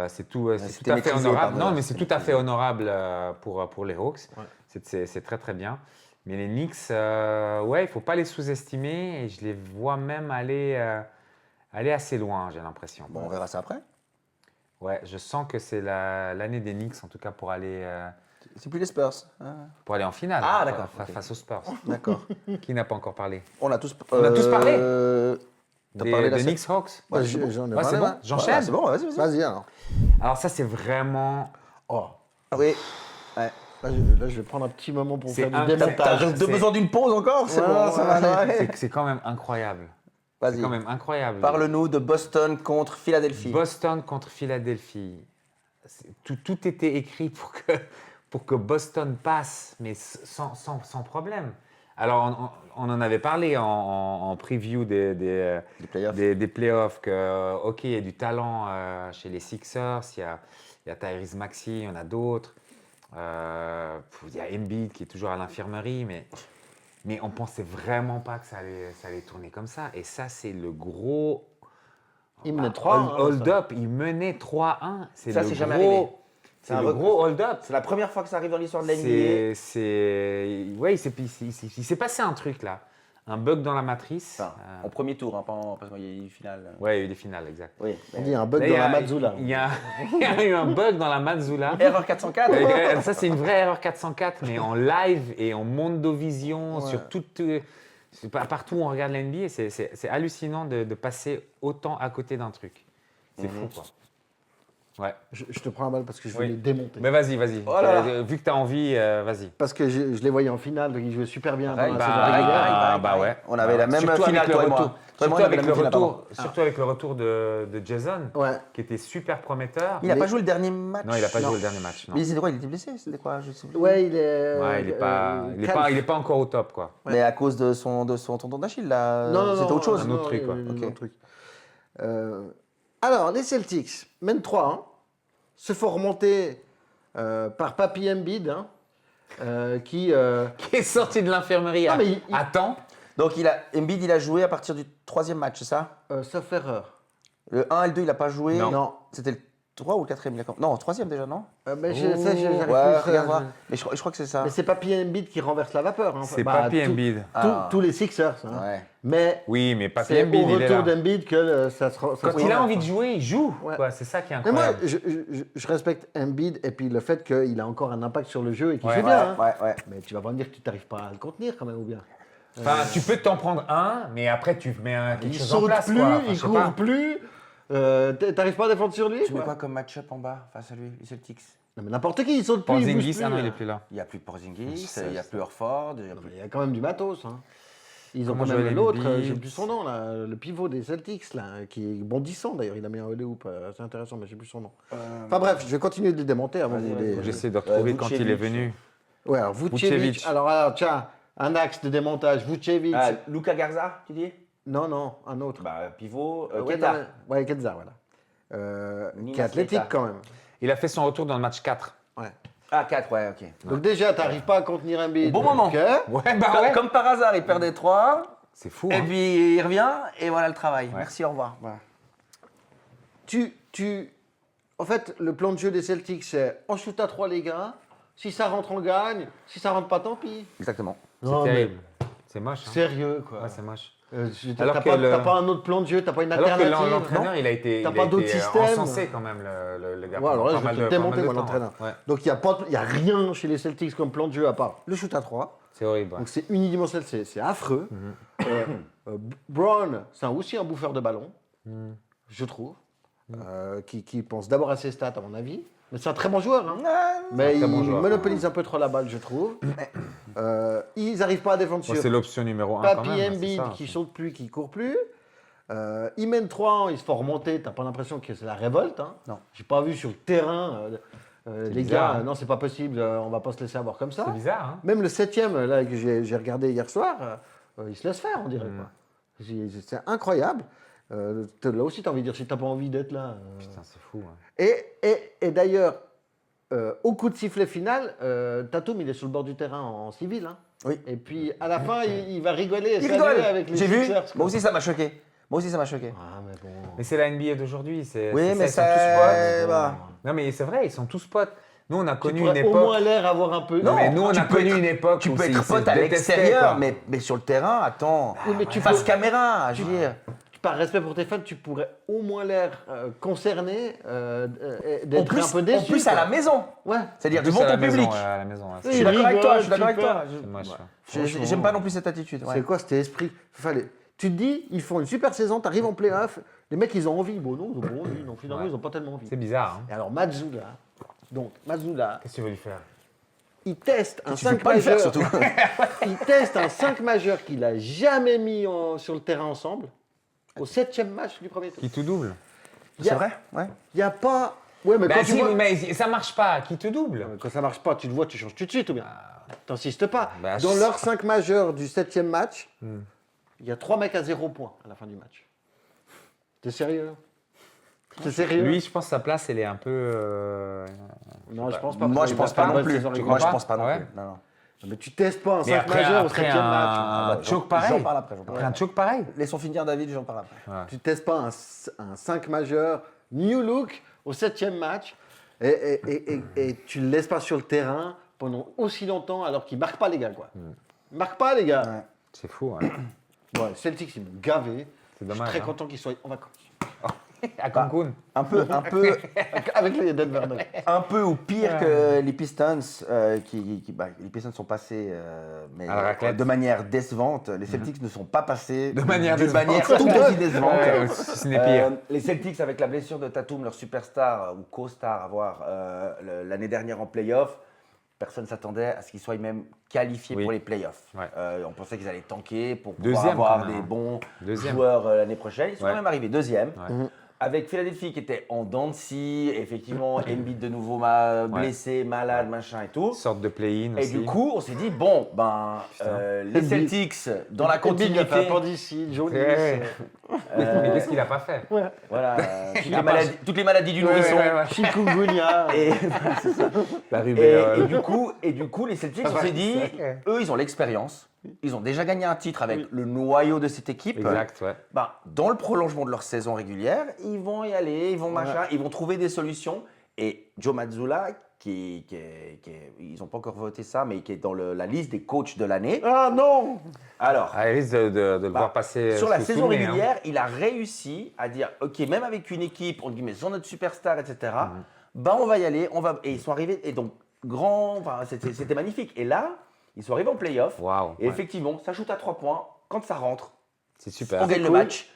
C'est tout à c'était fait maîtrisé, honorable. pardon. Non, mais c'est tout à fait honorable pour les Hawks. Ouais. C'est très très bien. Mais les Knicks, ouais, il ne faut pas les sous-estimer et je les vois même aller assez loin, j'ai l'impression. Bon, on verra ça après. Ouais, je sens que c'est l'année des Knicks, en tout cas pour aller C'est plus les Spurs. en finale. Ah, d'accord, ok. Face aux Spurs. D'accord. Qui n'a pas encore parlé On a tous parlé. T'as parlé Des la Knicks Hawks. Ouais, c'est bon. j'en ai Ouais, c'est parlé, bon. ouais. J'enchaîne. Ouais, c'est bon, vas-y. Vas-y alors. Alors ça, c'est vraiment. Oh. Oui. Là, je vais prendre un petit moment pour C'est faire du un- T'as démontage. c'est- besoin d'une pause encore? C'est Ouais, bon, ça va aller. C'est quand même incroyable. C'est Vas-y. quand même incroyable. Parle-nous de Boston contre Philadelphie. Boston contre Philadelphie. Tout était écrit pour que Boston passe, mais sans problème. Alors, on en avait parlé en preview des playoffs. des playoffs que, OK, il y a du talent chez les Sixers, il y a Tyrese Maxey, il y en a d'autres. Il y a Embiid qui est toujours à l'infirmerie, mais on ne pensait vraiment pas que ça allait tourner comme ça. Et ça, c'est le gros Il menait 3. hold-up. Il menait 3-1. Ça, c'est jamais arrivé. C'est un le gros hold-up. C'est la première fois que ça arrive dans l'histoire de la NBA. Ouais, il s'est passé un truc là. Un bug dans la matrice. Enfin, au premier tour, hein, parce qu'il y a eu une finale. Ouais, il y a eu des finales, exact. Oui. On dit un bug Là, dans il y la a- Mazzula. Il y a eu un bug dans la Mazzula. Erreur 404. Ça, c'est une vraie erreur 404, mais en live et en Mondovision, Ouais. sur partout où on regarde l'NBA, c'est hallucinant de passer autant à côté d'un truc. C'est fou, quoi. Ouais. Je te prends un balle parce que je veux Oui. les démonter. Mais vas-y. Oh là là. Vu que tu as envie, vas-y. Parce que je les voyais en finale, donc ils jouaient super bien Pareil, pendant la bah, saison régulière. pareil. bah ouais. On avait la même Surtout finale, avec le toi et moi. retour. Toi et moi, on avait la même finale, pardon. Surtout avec le retour de Jason, Ouais. qui était super prometteur. Il n'a Mais- pas joué le dernier match. Non, il n'a pas Non. joué le dernier match. Non. Mais c'était quoi? Il était blessé? C'était quoi? Je sais plus. Ouais, il est. Ouais, il est pas encore au top, quoi. Mais à cause de son tendon d'Achille, là. Non, C'était autre chose. un autre truc, quoi. un Ok. autre truc. Alors, les Celtics mènent 3-1, se font remonter par Papy Embiid, hein, qui. Qui est sorti de l'infirmerie Ah, à mais il- à temps. Donc Embiid, il a joué à partir du 3e match, c'est ça? Sauf erreur. Le 1 et le 2, il n'a pas joué. Non. C'était le 3 ou le 4e? Non, 3e déjà, non? Mais Oh. j'arrive Ouais, plus, regarde voir. Mais je crois que c'est ça. Mais c'est Papy Embiid qui renverse la vapeur. Hein. C'est Papy Embiid. Tous les Sixers. Hein. Ouais. Mais Oui, mais Papy c'est Embiid, au il est là. retour d'Embiid que ça se Quand il a renverse. envie de jouer, il joue. Ouais. Quoi. C'est ça qui est Mais moi, incroyable. je respecte Embiid et puis le fait qu'il a encore un impact sur le jeu et qu'il Ouais. fait Ouais, bien. hein. ouais. Mais tu vas pas me dire que tu n'arrives pas à le contenir quand même ou bien. Enfin, tu peux t'en prendre un, mais après tu mets quelque Il chose en saute place. plus, quoi. Enfin, il je sais court pas. plus. T'arrives pas à défendre sur lui Tu mets Ouais. quoi comme match-up en bas face à lui, les Celtics? Non, mais n'importe qui, il saute plus. il bouge Porzingis, plus, ah non, hein. il est plus là. Il n'y a plus de Porzingis, Ça, il n'y a plus Horford, il y a Non, plus... mais il y a quand même du matos. Hein. Ils ont Comment quand même jouer l'autre, Embiid j'ai plus son nom, là, le pivot des Celtics, là, qui est bondissant d'ailleurs. Il a mis un hula hoop, c'est intéressant, mais j'ai plus son nom. Enfin bref, je vais continuer de les démonter avant Vas-y, de vous vas-y, les. vas-y. J'essaie de retrouver quand il est Vucevic. venu. Ouais, alors Vucevic. Vucevic. Alors, tiens, un axe de démontage. Vucevic. Ah, Luka Garza, tu dis? Non, un autre. Bah, pivot, Ouais, Keita. non, mais- ouais, Kenza, voilà. Nina Qui est athlétique Keita. quand même. Il a fait son retour dans le match 4. Ouais. Ah, 4, ouais, ok. Donc déjà, tu n'arrives pas à contenir un bid. Au bon moment. Ok. Ouais, bah ouais. Comme par hasard, il perdait 3, C'est fou. et Hein. puis il revient, et voilà le travail. Merci, au revoir. Voilà. En fait, le plan de jeu des Celtics, c'est on shoot à 3 les gars. Si ça rentre, on gagne. Si ça rentre pas, tant pis. Exactement. C'est Non, mais terrible. C'est moche. Hein. Sérieux, quoi. Ouais, c'est moche. T'as Alors que pas, pas un autre plan de jeu, t'as pas une Alors que alternative. l'entraîneur, il a été, T'as il pas a d'autre été système. encensé quand même, le gars. Ouais, alors là, pendant je pas vais mal te de- démonter, pas moi, mal de temps, l'entraîneur. ouais. Donc, il n'y a rien chez les Celtics comme plan de jeu à part le shoot à 3. C'est horrible. ouais. Donc, c'est unidimensionnel, c'est affreux. Mhm. Brown, c'est aussi un bouffeur de ballon, Mhm. je trouve, qui pense d'abord à ses stats, à mon avis. Mais c'est un très bon joueur. Hein. Mais très il bon joueur, monopolise un peu trop la balle, je trouve. Ils n'arrivent pas à défendre Bon, sur c'est l'option numéro 1 quand Papy même. c'est Embiid ça. qui saute plus, qui court plus. Ils mènent 3, ils se font remonter. T'as pas l'impression que c'est la révolte. Hein. Non. J'ai pas vu sur le terrain C'est les bizarre, gars, hein. non, c'est pas possible, on va pas se laisser avoir comme ça. C'est bizarre, hein. Même le 7e, là, que j'ai regardé hier soir, il se laisse faire, on dirait. Quoi. C'est incroyable. Là aussi, tu as envie de dire, si tu n'as pas envie d'être là. Putain, c'est fou. Hein. Et d'ailleurs, au coup de sifflet final, Tatum, il est sur le bord du terrain en civil. Hein. Oui. Et puis, à la fin, il va rigoler et Il saluer rigole. avec les J'ai vu. Sixers, quoi. Moi aussi, ça m'a choqué. Ah, mais bon. Mais c'est la NBA d'aujourd'hui. Oui, mais ils sont tous ça. potes. bah, Non, mais c'est vrai, ils sont tous potes. Nous, on a Tu connu une pourrais au époque. moins l'air avoir un peu. Non, mais nous, on tu a peux connu être- une époque Tu où peux ils être se pote à détestaient, l'extérieur, quoi. mais sur le terrain, attends. Oui, mais tu Face peux- caméra, je veux dire. Par respect pour tes fans, tu pourrais au moins l'air concerné, En d'être plus, un peu déçu. en plus à quoi. la maison. Ouais. C'est-à dire En plus, devant à la ton maison, public. ouais, à la maison. Ouais, Je Oui, suis il d'accord avec toi, rigole, je suis d'accord avec tu toi. c'est moche, ouais. J'aime pas non plus cette attitude. ouais. C'est quoi cet esprit? Tu te dis, ils font une super saison, tu arrives en playoff, les mecs, ils ont envie. Bon, non, ils ont pas envie. Non, finalement, Ouais. ils n'ont pas tellement envie. C'est bizarre. Hein. Et alors, Mazzulla, Qu'est-ce que tu veux lui faire? il teste un Tu veux 5 pas le faire majeur. surtout. Il teste un 5 majeur qu'il a jamais mis sur le terrain ensemble. Au 7e match du premier tour. Qui te double? C'est vrai. Ouais. Il n'y a pas. Ouais, mais Bah, quand tu si, vois. mais ça marche pas. Qui te double? Quand ça marche pas, tu le vois, tu changes tout de suite ou bien? T'insistes pas. Bah, Dans je- leurs 5 majeurs du 7e match, il y a 3 mecs à 0 points à la fin du match. T'es sérieux là? T'es sérieux? Lui, je pense que sa place, elle est un peu. Non, je pense pas. Moi, parce je qu'il pense a pas une non bonne plus. saison Moi, régulière. je pense pas non Ouais. plus. Non, non. Mais tu testes pas un Mais 5 après, majeur au après 7e match. un choke pareil. J'en parle après. Après un choke pareil. Laissons finir David, j'en parle après. Tu testes pas un 5 majeur new look au 7e match et tu le laisses pas sur le terrain pendant aussi longtemps alors qu'il marque pas les gars quoi. Il marque pas les gars. Ouais. C'est fou. Hein. Ouais, Celtics ils m'ont gavé. C'est Je suis dommage. très hein. content qu'ils soient en vacances. À Cancun. Un peu Avec les Denver Nuggets. Un peu ou pire que les Pistons, les Pistons sont passés mais À la raclette. de manière décevante. Les Celtics ne sont pas passés De manière d'une décevante. manière tout aussi décevante. Ouais, ce n'est pire. Les Celtics, avec la blessure de Tatum, leur superstar ou co-star à voir l'année dernière en playoff, personne ne s'attendait à ce qu'ils soient même qualifiés Oui. pour les playoffs. Ouais. On pensait qu'ils allaient tanker pour pouvoir Deuxième, avoir quand même, des hein. bons Deuxième. joueurs l'année prochaine. Ils sont Ouais. quand même arrivés deuxième. Ouais. Avec Philadelphie qui était en dents de scie, effectivement, Embiid de nouveau blessé, malade, machin et tout. Sorte de play-in Et aussi. du coup, on s'est dit, bon, les Embiid. Celtics, dans la Il a fait continuité, appendicite, jaunisse. Ouais. Mais qu'est-ce qu'il a pas fait? voilà, toutes les maladies du nourrisson. Chikungunya. Et, La et rubéole. du coup, les Celtics, on Ouais, s'est dit, c'est vrai. eux, ils ont l'expérience. Ils ont déjà gagné un titre avec Oui. le noyau de cette équipe. Exact, ouais. Dans le prolongement de leur saison régulière, ils vont y aller, ils vont machin, ils vont trouver des solutions. Et Joe Mazzulla, ils n'ont pas encore voté ça, mais qui est dans la liste des coachs de l'année. Ah non. Alors, Ah, il risque de le voir passer. sur la sous saison le nez, hein. régulière, il a réussi à dire, ok, même avec une équipe, on dit, mais sans notre superstar, etc., on va y aller, et ils sont arrivés, et donc, c'était magnifique. Et là, ils sont arrivés en playoff, Waouh. et ouais. effectivement, ça shoot à 3 points, quand ça rentre, C'est super. on gagne le cool. match.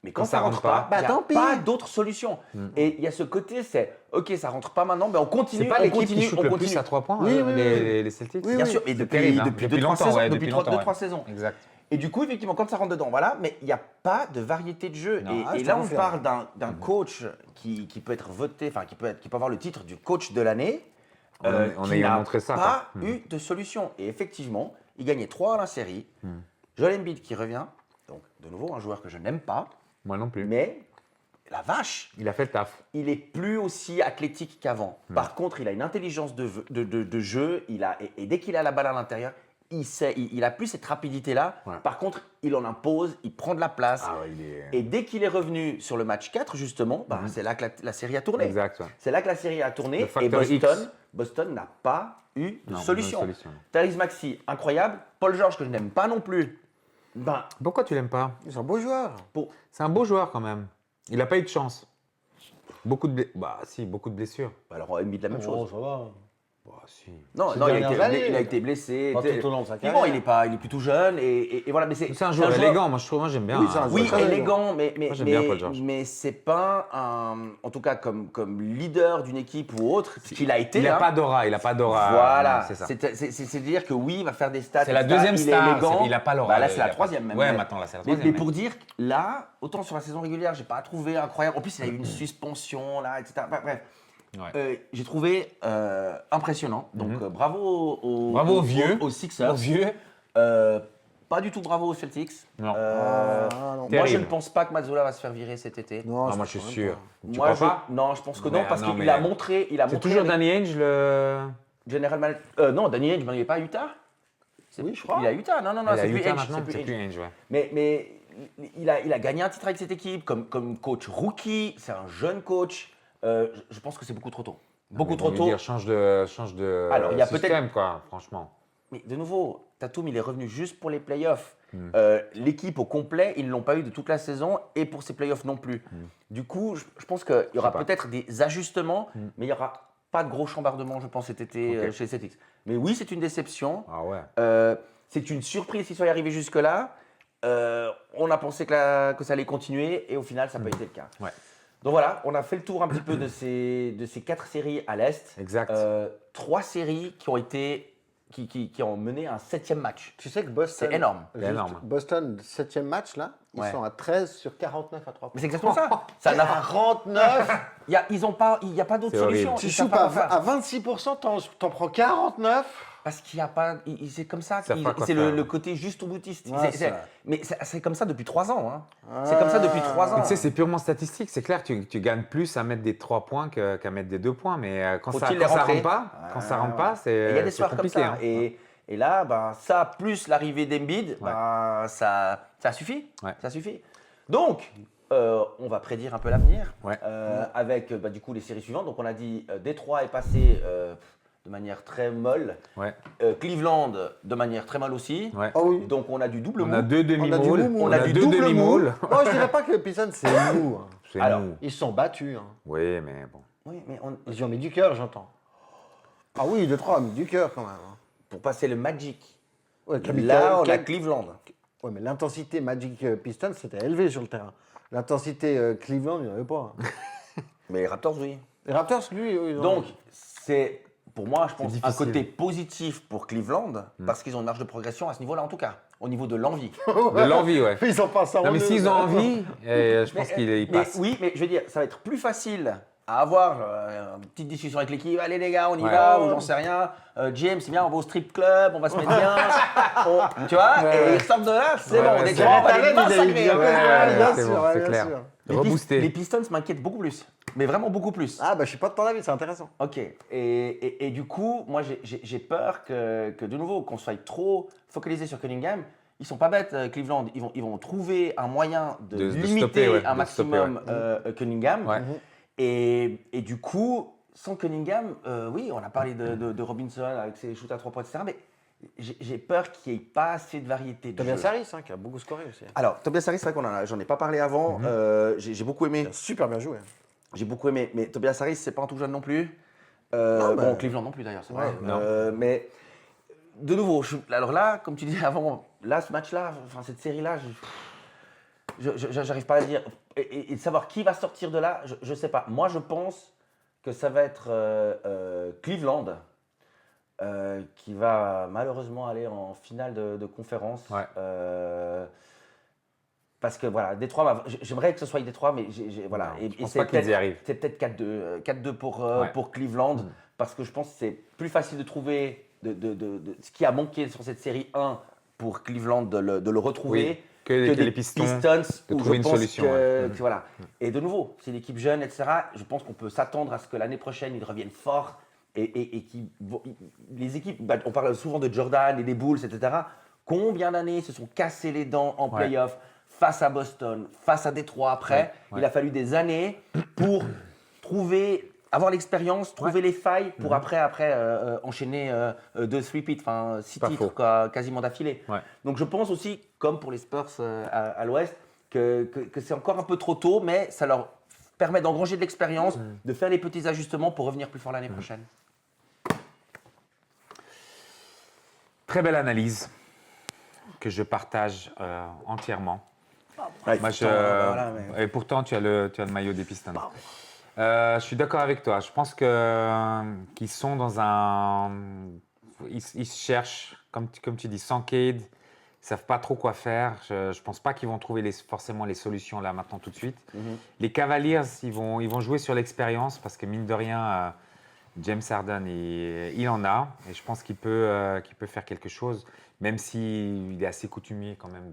Mais quand ça rentre pas, il n'y a tant pis. pas d'autre solution. Et il y a ce côté, c'est ok, ça rentre pas maintenant, mais on continue. C'est pas on l'équipe continue, qui shoot on le continue. plus à 3 points, Oui, oui, les Celtics. Oui, Bien oui. sûr, et C'est depuis, terrible, hein. depuis Depuis 2-3 longtemps, saisons. ouais, Depuis depuis longtemps, 2-3 saisons. Exact. Et du coup, effectivement, quand ça rentre dedans, voilà, mais il n'y a pas de variété de jeu. Non, Et je te là, on confirme. parle d'un coach qui peut être voté, enfin, qui peut avoir le titre du coach de l'année. En qui ayant n'a montré ça, pas quoi. eu de solution. Et effectivement, il gagnait 3 à la série. Joel Embiid qui revient. Donc, de nouveau, un joueur que je n'aime pas. Moi non plus. Mais la vache, Il a fait le taf. il est plus aussi athlétique qu'avant. Par contre, il a une intelligence de jeu. Et dès qu'il a la balle à l'intérieur, il a plus cette rapidité-là. Ouais. Par contre, il en impose, il prend de la place. Ah ouais, il est. Et dès qu'il est revenu sur le match 4, justement, c'est là que la série a tourné. Exact, ouais. C'est là que la série a tourné. Le Et facteur X. Boston n'a pas eu de Non, solution. bonne solution. Therese Maxey, incroyable. Paul George, que je n'aime pas non plus. Pourquoi tu l'aimes pas? C'est un beau joueur. C'est un beau joueur quand même. Il n'a pas eu de chance. Beaucoup de blessures. Alors, Embiid, la même chose. ça va. Bah, si. Non, Ces non, dernières années, il a été blessé. Pas tout au long de sa Effectivement, carrière. il est plus tout jeune et voilà. Mais C'est un joueur élégant, moi j'aime bien. Oui, c'est un Oui, Très élégant, mais j'aime bien Paul George. c'est pas en tout cas comme leader d'une équipe ou autre, ce qu'il a été. Il n'a hein. pas d'aura, il n'a pas d'aura. Voilà, c'est ça. c'est dire que oui, il va faire des stats. C'est la etc., deuxième il est star, élégant. il n'a pas l'aura. Bah, là, il c'est la a pas- troisième même. Ouais, maintenant là, c'est la Mais troisième. pour dire que là, autant sur la saison régulière, j'ai pas trouvé incroyable. En plus, il a eu une suspension là, etc. Bref. j'ai trouvé impressionnant. Donc bravo Bravo aux vieux. aux Sixers. Aux vieux. Pas du tout bravo aux Celtics. Non. Moi, Terrible. je ne pense pas que Mazzola va se faire virer cet été. Non, je moi, je suis pense sûr. pas. Tu Moi, crois pas? non, je pense que non, Mais, parce non, qu'il mais- a montré. C'est toujours avec Danny Ainge le. General Manager. Non, Danny Ainge, il n'est pas à Utah. Oui, je crois. Il est à Utah. Non, Il a c'est plus Utah Ainge. maintenant, C'est c'est plus plus Ainge. Ainge, ouais. Mais il a gagné un titre avec cette équipe comme coach rookie. C'est un jeune coach. Je pense que c'est beaucoup trop tôt. Beaucoup Mais trop ils vont tôt. lui dire, change de Alors, il y a système, quoi, franchement. Mais de nouveau, Tatum, il est revenu juste pour les playoffs. L'équipe au complet, ils ne l'ont pas eu de toute la saison et pour ces playoffs non plus. Du coup, je pense qu'il y aura pas. peut-être des ajustements, mais il n'y aura pas de gros chambardements, je pense, cet été Ok. chez les Celtics. Mais oui, c'est une déception. Ah ouais. C'est une surprise qu'ils soient arrivés jusque-là. On a pensé que ça allait continuer et au final, ça n'a pas été le cas. Ouais. Donc voilà, on a fait le tour un petit peu de ces 4 séries à l'Est. Exact. 3 séries qui ont mené un 7e match. Tu sais que Boston. C'est énorme. C'est énorme. Boston, 7e match, là, ils Ouais. sont à 13 sur 49 à 3 Mais points. c'est exactement ça. Ça n'a 49. Il n'y a pas d'autre C'est horrible. solution. Tu Ils savent joues pas pas quoi faire. à 26%, t'en prends 49. Parce qu'il n'y a pas. C'est comme ça. savent pas quoi C'est faire. le côté juste au boutiste. Ouais, c'est- Mais c'est comme ça depuis 3 ans. Hein. C'est comme ça depuis 3 ans. Mais tu sais, c'est purement statistique. C'est clair, tu gagnes plus à mettre des 3 points qu'à mettre des 2 points. Mais quand ça Faut-il les rentre rentrer pas, Et il y a des c'est soirs comme compliqué. ça. hein. Et là, ben, ça, plus l'arrivée d'Embiid, ben, ça suffit. Ouais. Ça suffit. Donc, on va prédire un peu l'avenir Ouais. avec du coup les séries suivantes. Donc, on a dit Détroit est passé de manière très molle. Ouais. Cleveland de manière très molle aussi. Ouais. Oh oui. Donc, on a du double On mou. a deux On a du demi-moules. mou, on a du deux double demi-moules. Moi, je dirais pas que les Pistons, c'est mou. hein. C'est Alors, mou. Ils se sont battus. hein. Oui, mais bon. Oui, mais Ils y ont mis du cœur, j'entends. Ah oui, 2-3 ont mis du cœur quand même. hein. pour passer le Magic, Ouais, là, on a Cleveland. Ouais, mais l'intensité Magic Pistons, c'était élevé sur le terrain. L'intensité Cleveland, il n'y en avait pas. hein. Mais les Raptors, oui. Les Raptors, lui, ils ont... Donc, c'est pour moi, je pense, un difficile. côté positif pour Cleveland, parce qu'ils ont une marge de progression à ce niveau-là, en tout cas, au niveau de l'envie. De l'envie, ouais. Ils ont pas ça Non, mais s'ils ont envie, je pense Mais, qu'ils mais passent. oui, mais je veux dire, ça va être plus facile à avoir une petite discussion avec l'équipe. Allez les gars, on y Ouais. va, ou j'en sais rien. James, c'est bien, on va au strip club, on va se mettre bien. Tu vois, Ouais. et ils sortent de là, c'est Ouais, bon, ouais, les c'est trois, on vrai. va les massacrer. Ouais, bien c'est sûr, bon, ouais, c'est bien clair. sûr. Rebooster. Les Pistons m'inquiètent beaucoup plus, mais vraiment beaucoup plus. Ah, bah, je suis pas de ton avis, c'est intéressant. Ok, et du coup, moi j'ai peur que de nouveau, qu'on soit trop focalisé sur Cunningham. Ils sont pas bêtes, Cleveland. Ils vont trouver un moyen de De limiter stopper, ouais, un de maximum Cunningham. Ouais. Et du coup, sans Cunningham, oui, on a parlé de Robinson avec ses shoots à 3 points, etc. Mais j'ai peur qu'il n'y ait pas assez de variété de Tobias jeu. Harris, hein, qui a beaucoup scoré aussi. Alors, Tobias Harris, c'est vrai j'en ai pas parlé avant. J'ai beaucoup aimé. Il a super bien joué. J'ai beaucoup aimé, mais Tobias Harris, c'est pas un tout jeune non plus. Non, bon, mais- Cleveland non plus d'ailleurs, c'est Ouais, vrai. non. Mais de nouveau, alors là, comme tu disais avant, là, ce match-là, enfin cette série-là, j'arrive pas à dire. Et de savoir qui va sortir de là, je sais pas. Moi, je pense que ça va être Cleveland qui va malheureusement aller en finale de conférence. Ouais. Parce que voilà, Détroit, j'aimerais que ce soit Détroit, mais voilà. Non, je pense c'est pas qu'ils y peut-être- arrivent. C'est peut-être 4-2. 4-2 Ouais. pour Cleveland, parce que je pense que c'est plus facile de trouver ce qui a manqué sur cette série 1 pour Cleveland de le retrouver. Oui, que des les Pistons, où trouver je une pense solution, que ouais. voilà. Et de nouveau, c'est une équipe jeune, etc. Je pense qu'on peut s'attendre à ce que l'année prochaine, ils reviennent forts et les équipes, on parle souvent de Jordan et des Bulls, etc. Combien d'années se sont cassés les dents en Ouais. playoff face à Boston, face à Détroit après. Ouais. Il a fallu des années pour avoir l'expérience, trouver les failles pour après enchaîner 2 3-peat, enfin 6 Pas titres faux. quoi, quasiment d'affilée. Ouais. Donc je pense aussi, comme pour les Spurs à l'Ouest, que c'est encore un peu trop tôt, mais ça leur permet d'engranger de l'expérience, de faire les petits ajustements pour revenir plus fort l'année prochaine. Très belle analyse que je partage entièrement. Moi, Et pourtant, tu as le maillot des Pistons. Je suis d'accord avec toi. Je pense qu'ils sont dans un... Ils se cherchent, comme tu dis, sans Cade, savent pas trop quoi faire. Je pense pas qu'ils vont trouver forcément les solutions là maintenant tout de suite. Les Cavaliers, ils vont jouer sur l'expérience parce que mine de rien, James Harden, il en a et je pense qu'il peut faire quelque chose, même s'il est assez coutumier quand même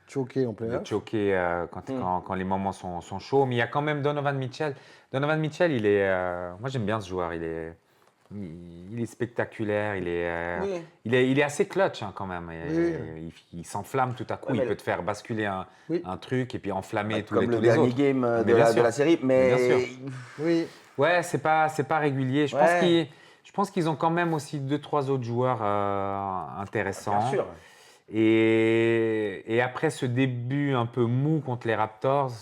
Choqué en de playoff. choquer quand les moments sont chauds. Mais il y a quand même Donovan Mitchell. Donovan Mitchell, moi j'aime bien ce joueur. Il est spectaculaire. Oui. Il est assez clutch hein, quand même. Oui. Il s'enflamme tout à coup. Ouais, il mais peut te faire basculer un truc et puis enflammer tous comme le les dernier autres. game Mais de bien la sûr. série, Bien sûr. mais Oui. Ouais, c'est pas régulier. Ouais. Je pense qu'ils ont quand même aussi 2-3 autres joueurs intéressants. bien sûr. Et après ce début un peu mou contre les Raptors,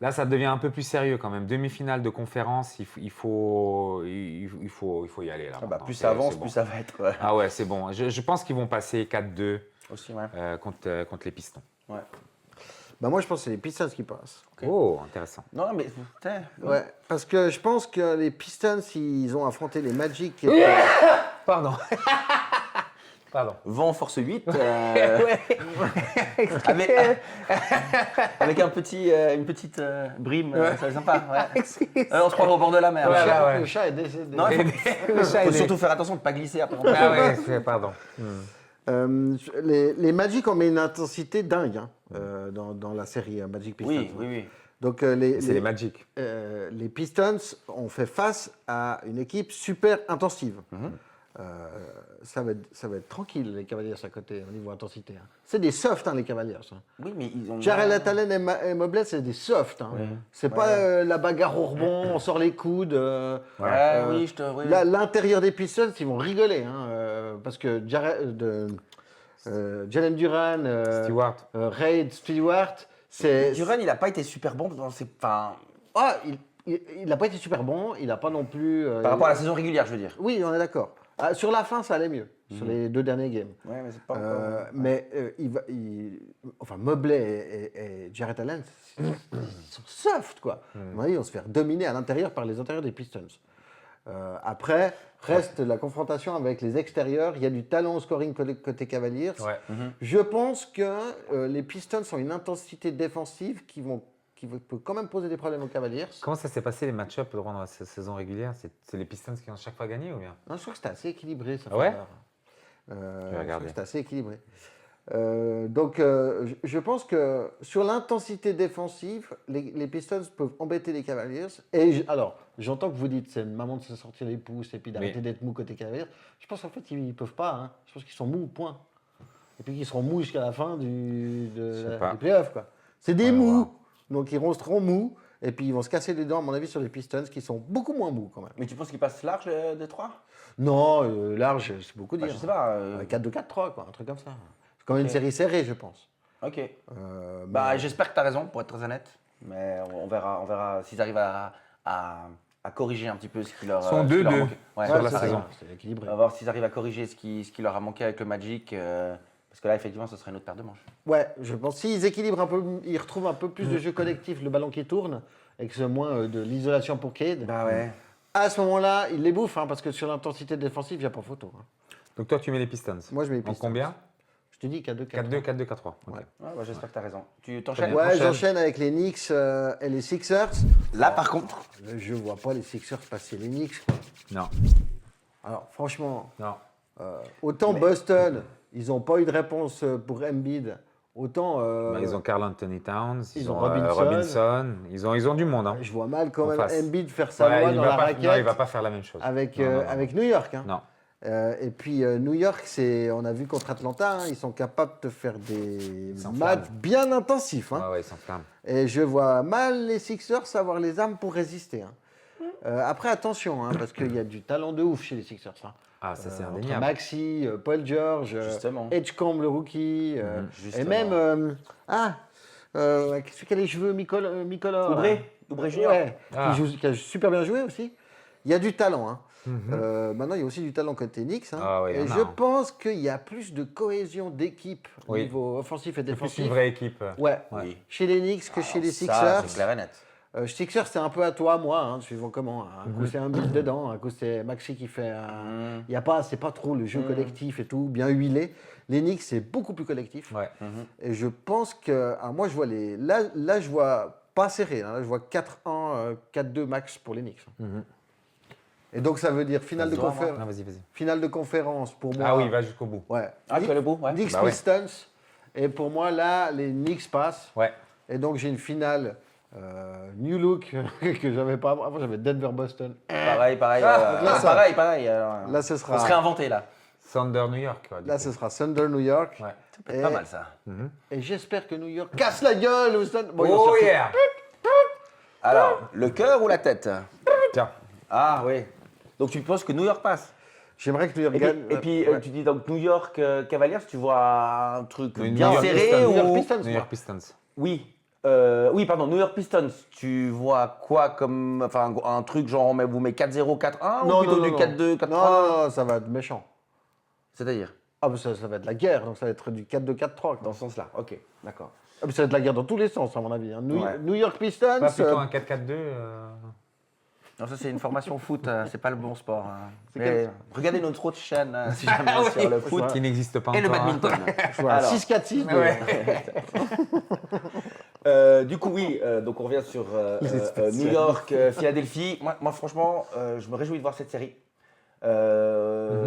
là, ça devient un peu plus sérieux quand même. Demi-finale de conférence, il faut y aller là. Ah bah, maintenant. plus C'est- ça avance, c'est bon. plus ça va être. Ouais. Ah ouais, c'est bon. Je pense qu'ils vont passer 4-2 Aussi, ouais. contre les Pistons. Ouais. Bah moi, je pense que c'est les Pistons qui passent. Ok. Oh, intéressant. Non, mais putain. Ouais, parce que je pense que les Pistons, ils ont affronté les Magic. Pardon. Pardon. Vent force 8. Avec une petite brime, ça va être sympa. Ouais. On se croirait au bord de la mer. Ouais, Il là, ouais. Le chat est décédé. Non, Le chat faut est né. surtout faire attention de ne pas glisser après. Ah ouais, pardon. Les Magic ont mis une intensité dingue hein, dans la série Magic Pistons. Oui, oui, oui. Donc C'est les Magic. les Pistons ont fait face à une équipe super intensive. Ça va être tranquille, les Cavaliers à côté, au niveau intensité. Hein. C'est des softs, hein, les Cavaliers. Hein. Oui, mais ils ont. Jarrell Allen et Mobley, c'est des softs. Hein. C'est pas la bagarre au rebond, on sort les coudes. Oui, je te. Oui. L'intérieur des Pistons, ils vont rigoler. Hein, parce que Jalen Duran, Stewart. Reid Stewart, c'est. Duran, il n'a pas été super bon dans ses. Enfin, Ah, il n'a pas été super bon, il n'a pas non plus. par rapport à la saison régulière, je veux dire. Oui, on est d'accord. Ah, sur la fin, ça allait mieux, sur les 2 derniers games. Ouais, mais c'est pas. Enfin, Mobley et Jarrett Allen, ils sont soft, quoi. À mon avis, ils vont se faire dominer à l'intérieur par les intérieurs des Pistons. Après, reste la confrontation avec les extérieurs. Il y a du talent au scoring côté Cavaliers. Ouais. Je pense que les Pistons ont une intensité défensive qui peut quand même poser des problèmes aux Cavaliers. Comment ça s'est passé les match-ups durant la saison régulière? C'est les Pistons qui ont chaque fois gagné ou bien? Non, je crois que c'était assez équilibré, ça. Ah ouais? Je vais crois regarder. que c'était assez équilibré. Donc, je pense que sur l'intensité défensive, les Pistons peuvent embêter les Cavaliers. Et alors, j'entends que vous dites c'est une maman de se sortir les pouces et puis d'arrêter d'être mou côté Cavaliers. Je pense qu'en fait, ils ne peuvent pas. Hein. Je pense qu'ils sont mous, point. Et puis qu'ils seront mous jusqu'à la fin des playoffs. Quoi. C'est des mous. Donc, ils resteront mous. Et puis, ils vont se casser les dents, à mon avis, sur les Pistons, qui sont beaucoup moins mous, quand même. Mais tu penses qu'il passe large de 3? Non, large, c'est beaucoup dire. Je sais pas. 4-2-4-3, quoi, un truc comme ça. C'est quand même une série serrée, je pense. Ok. Mais- J'espère que tu as raison, pour être très honnête. Mais on verra s'ils arrivent à corriger un petit peu ce qui leur, Ils sont ce qui leur 2-2 manquait. Ouais, sur la ça, saison. C'est équilibré. On va voir s'ils arrivent à corriger ce qui leur a manqué avec le Magic. Parce que là, effectivement, ce serait une autre paire de manches. Ouais, je pense s'ils équilibrent un peu, ils retrouvent un peu plus de jeu collectif, le ballon qui tourne, et que c'est moins de l'isolation pour Cade. Bah ouais. À ce moment-là, ils les bouffent, hein, parce que sur l'intensité défensive, il n'y a pas photo. Hein. Donc toi, tu mets les Pistons. Moi, je mets les En Pistons. combien? Je te dis 4-2, 4-2, 4-2, 4-3. Ok. Ouais. J'espère que tu as raison. Tu t'enchaînes? Ouais, Enchaîne. j'enchaîne avec les Knicks et les Sixers. Là, par contre, Je vois pas les Sixers passer les Knicks. Quoi. Non. Alors, franchement, Non. autant Boston, ils n'ont pas eu de réponse pour Embiid, autant Ils ont Karl Anthony Towns, ils ils ont ont Robinson. Robinson, ils ont du monde. Hein. je vois mal quand En même face. Embiid faire sa Ouais, loi il dans va la pas- raquette non, il va pas faire la même chose. avec, Non, non, non. avec New York. Hein. Non. Et puis New York, on a vu contre Atlanta, hein, ils sont capables de faire des s'enflamment. matchs bien intensifs. Hein. Ouais, ils s'enflamment. Et je vois mal les Sixers avoir les armes pour résister. Hein. Après, attention, hein, parce qu'il y a du talent de ouf chez les Sixers. Hein. Ah, ça c'est Entre indéniable. Maxi, Paul George, Justement. Edgecombe le rookie, et Justement. même celui qui a les cheveux mi-color. Oubré Junior. Ouais, Ah. qui a super bien joué aussi. Il y a du talent. Hein. Maintenant, il y a aussi du talent côté Knicks. Hein. Ah ouais, il y et en a, je hein. pense qu'il y a plus de cohésion d'équipe au Oui. niveau offensif et C'est plus défensif. une vraie équipe. Ouais. Oui. Chez les Knicks que chez les Ça, Sixers. c'est clair et net. Sixers, c'est un peu à toi, moi, hein, suivant comment. Un coup, c'est un but dedans, un coup, c'est Maxi qui fait. Il y a pas, c'est pas trop le jeu collectif et tout, bien huilé. Les Knicks, c'est beaucoup plus collectif. Ouais. Et je pense que. Moi, je vois les. Là, je vois pas serré. Hein, là, je vois 4-1, 4-2 max pour les Knicks. Et donc, ça veut dire finale de, Non, vas-y. finale de conférence pour moi. Ah oui, va jusqu'au bout. Ouais. Ah, tu as le bout, ouais. Knicks Bah ouais. Pistons. Et pour moi, là, les Knicks passent. Ouais. Et donc, j'ai une finale New Look que j'avais pas avant. Avant, j'avais Denver-Boston. Pareil. là, ça- pareil. Alors, Là, ce on sera. se réinventé là. Thunder New York. Quoi, du Là, coup. ce sera Thunder New York. Ouais. Ça peut être pas mal ça. Et j'espère que New York casse la gueule au stade. Bon, ils ont Oh sorti- yeah. Alors, le cœur ou la tête? Tiens. Ah oui. Donc tu penses que New York passe? J'aimerais que New York Et puis, gagne. et puis, tu dis donc New York Cavaliers, tu vois un truc New bien York serré Pistons. ou... New York Pistons, New moi. York Pistons. Oui, pardon, New York Pistons, tu vois quoi comme. Enfin, un truc genre vous met 4-0, 4-1 ou plutôt du 4-2, 4-3? Non, ça va être méchant. C'est-à-dire? Ah, mais ça va être la guerre, donc ça va être du 4-2, 4-3. quoi. Dans ce sens-là, ok, d'accord. Ah, mais ça va être la guerre dans tous les sens, à mon avis. Hein. Ouais. New York Pistons. Pas plutôt un 4-4-2 Non, ça c'est une formation foot, c'est pas le bon sport. C'est Mais regardez notre autre chaîne, si jamais sur le foot. qui n'existe pas Et le encore. hein. badminton. je vois, Alors, 6-4-6. du coup, oui, donc on revient sur Les New spécialistes. York, Philadelphie. Moi, franchement, je me réjouis de voir cette série.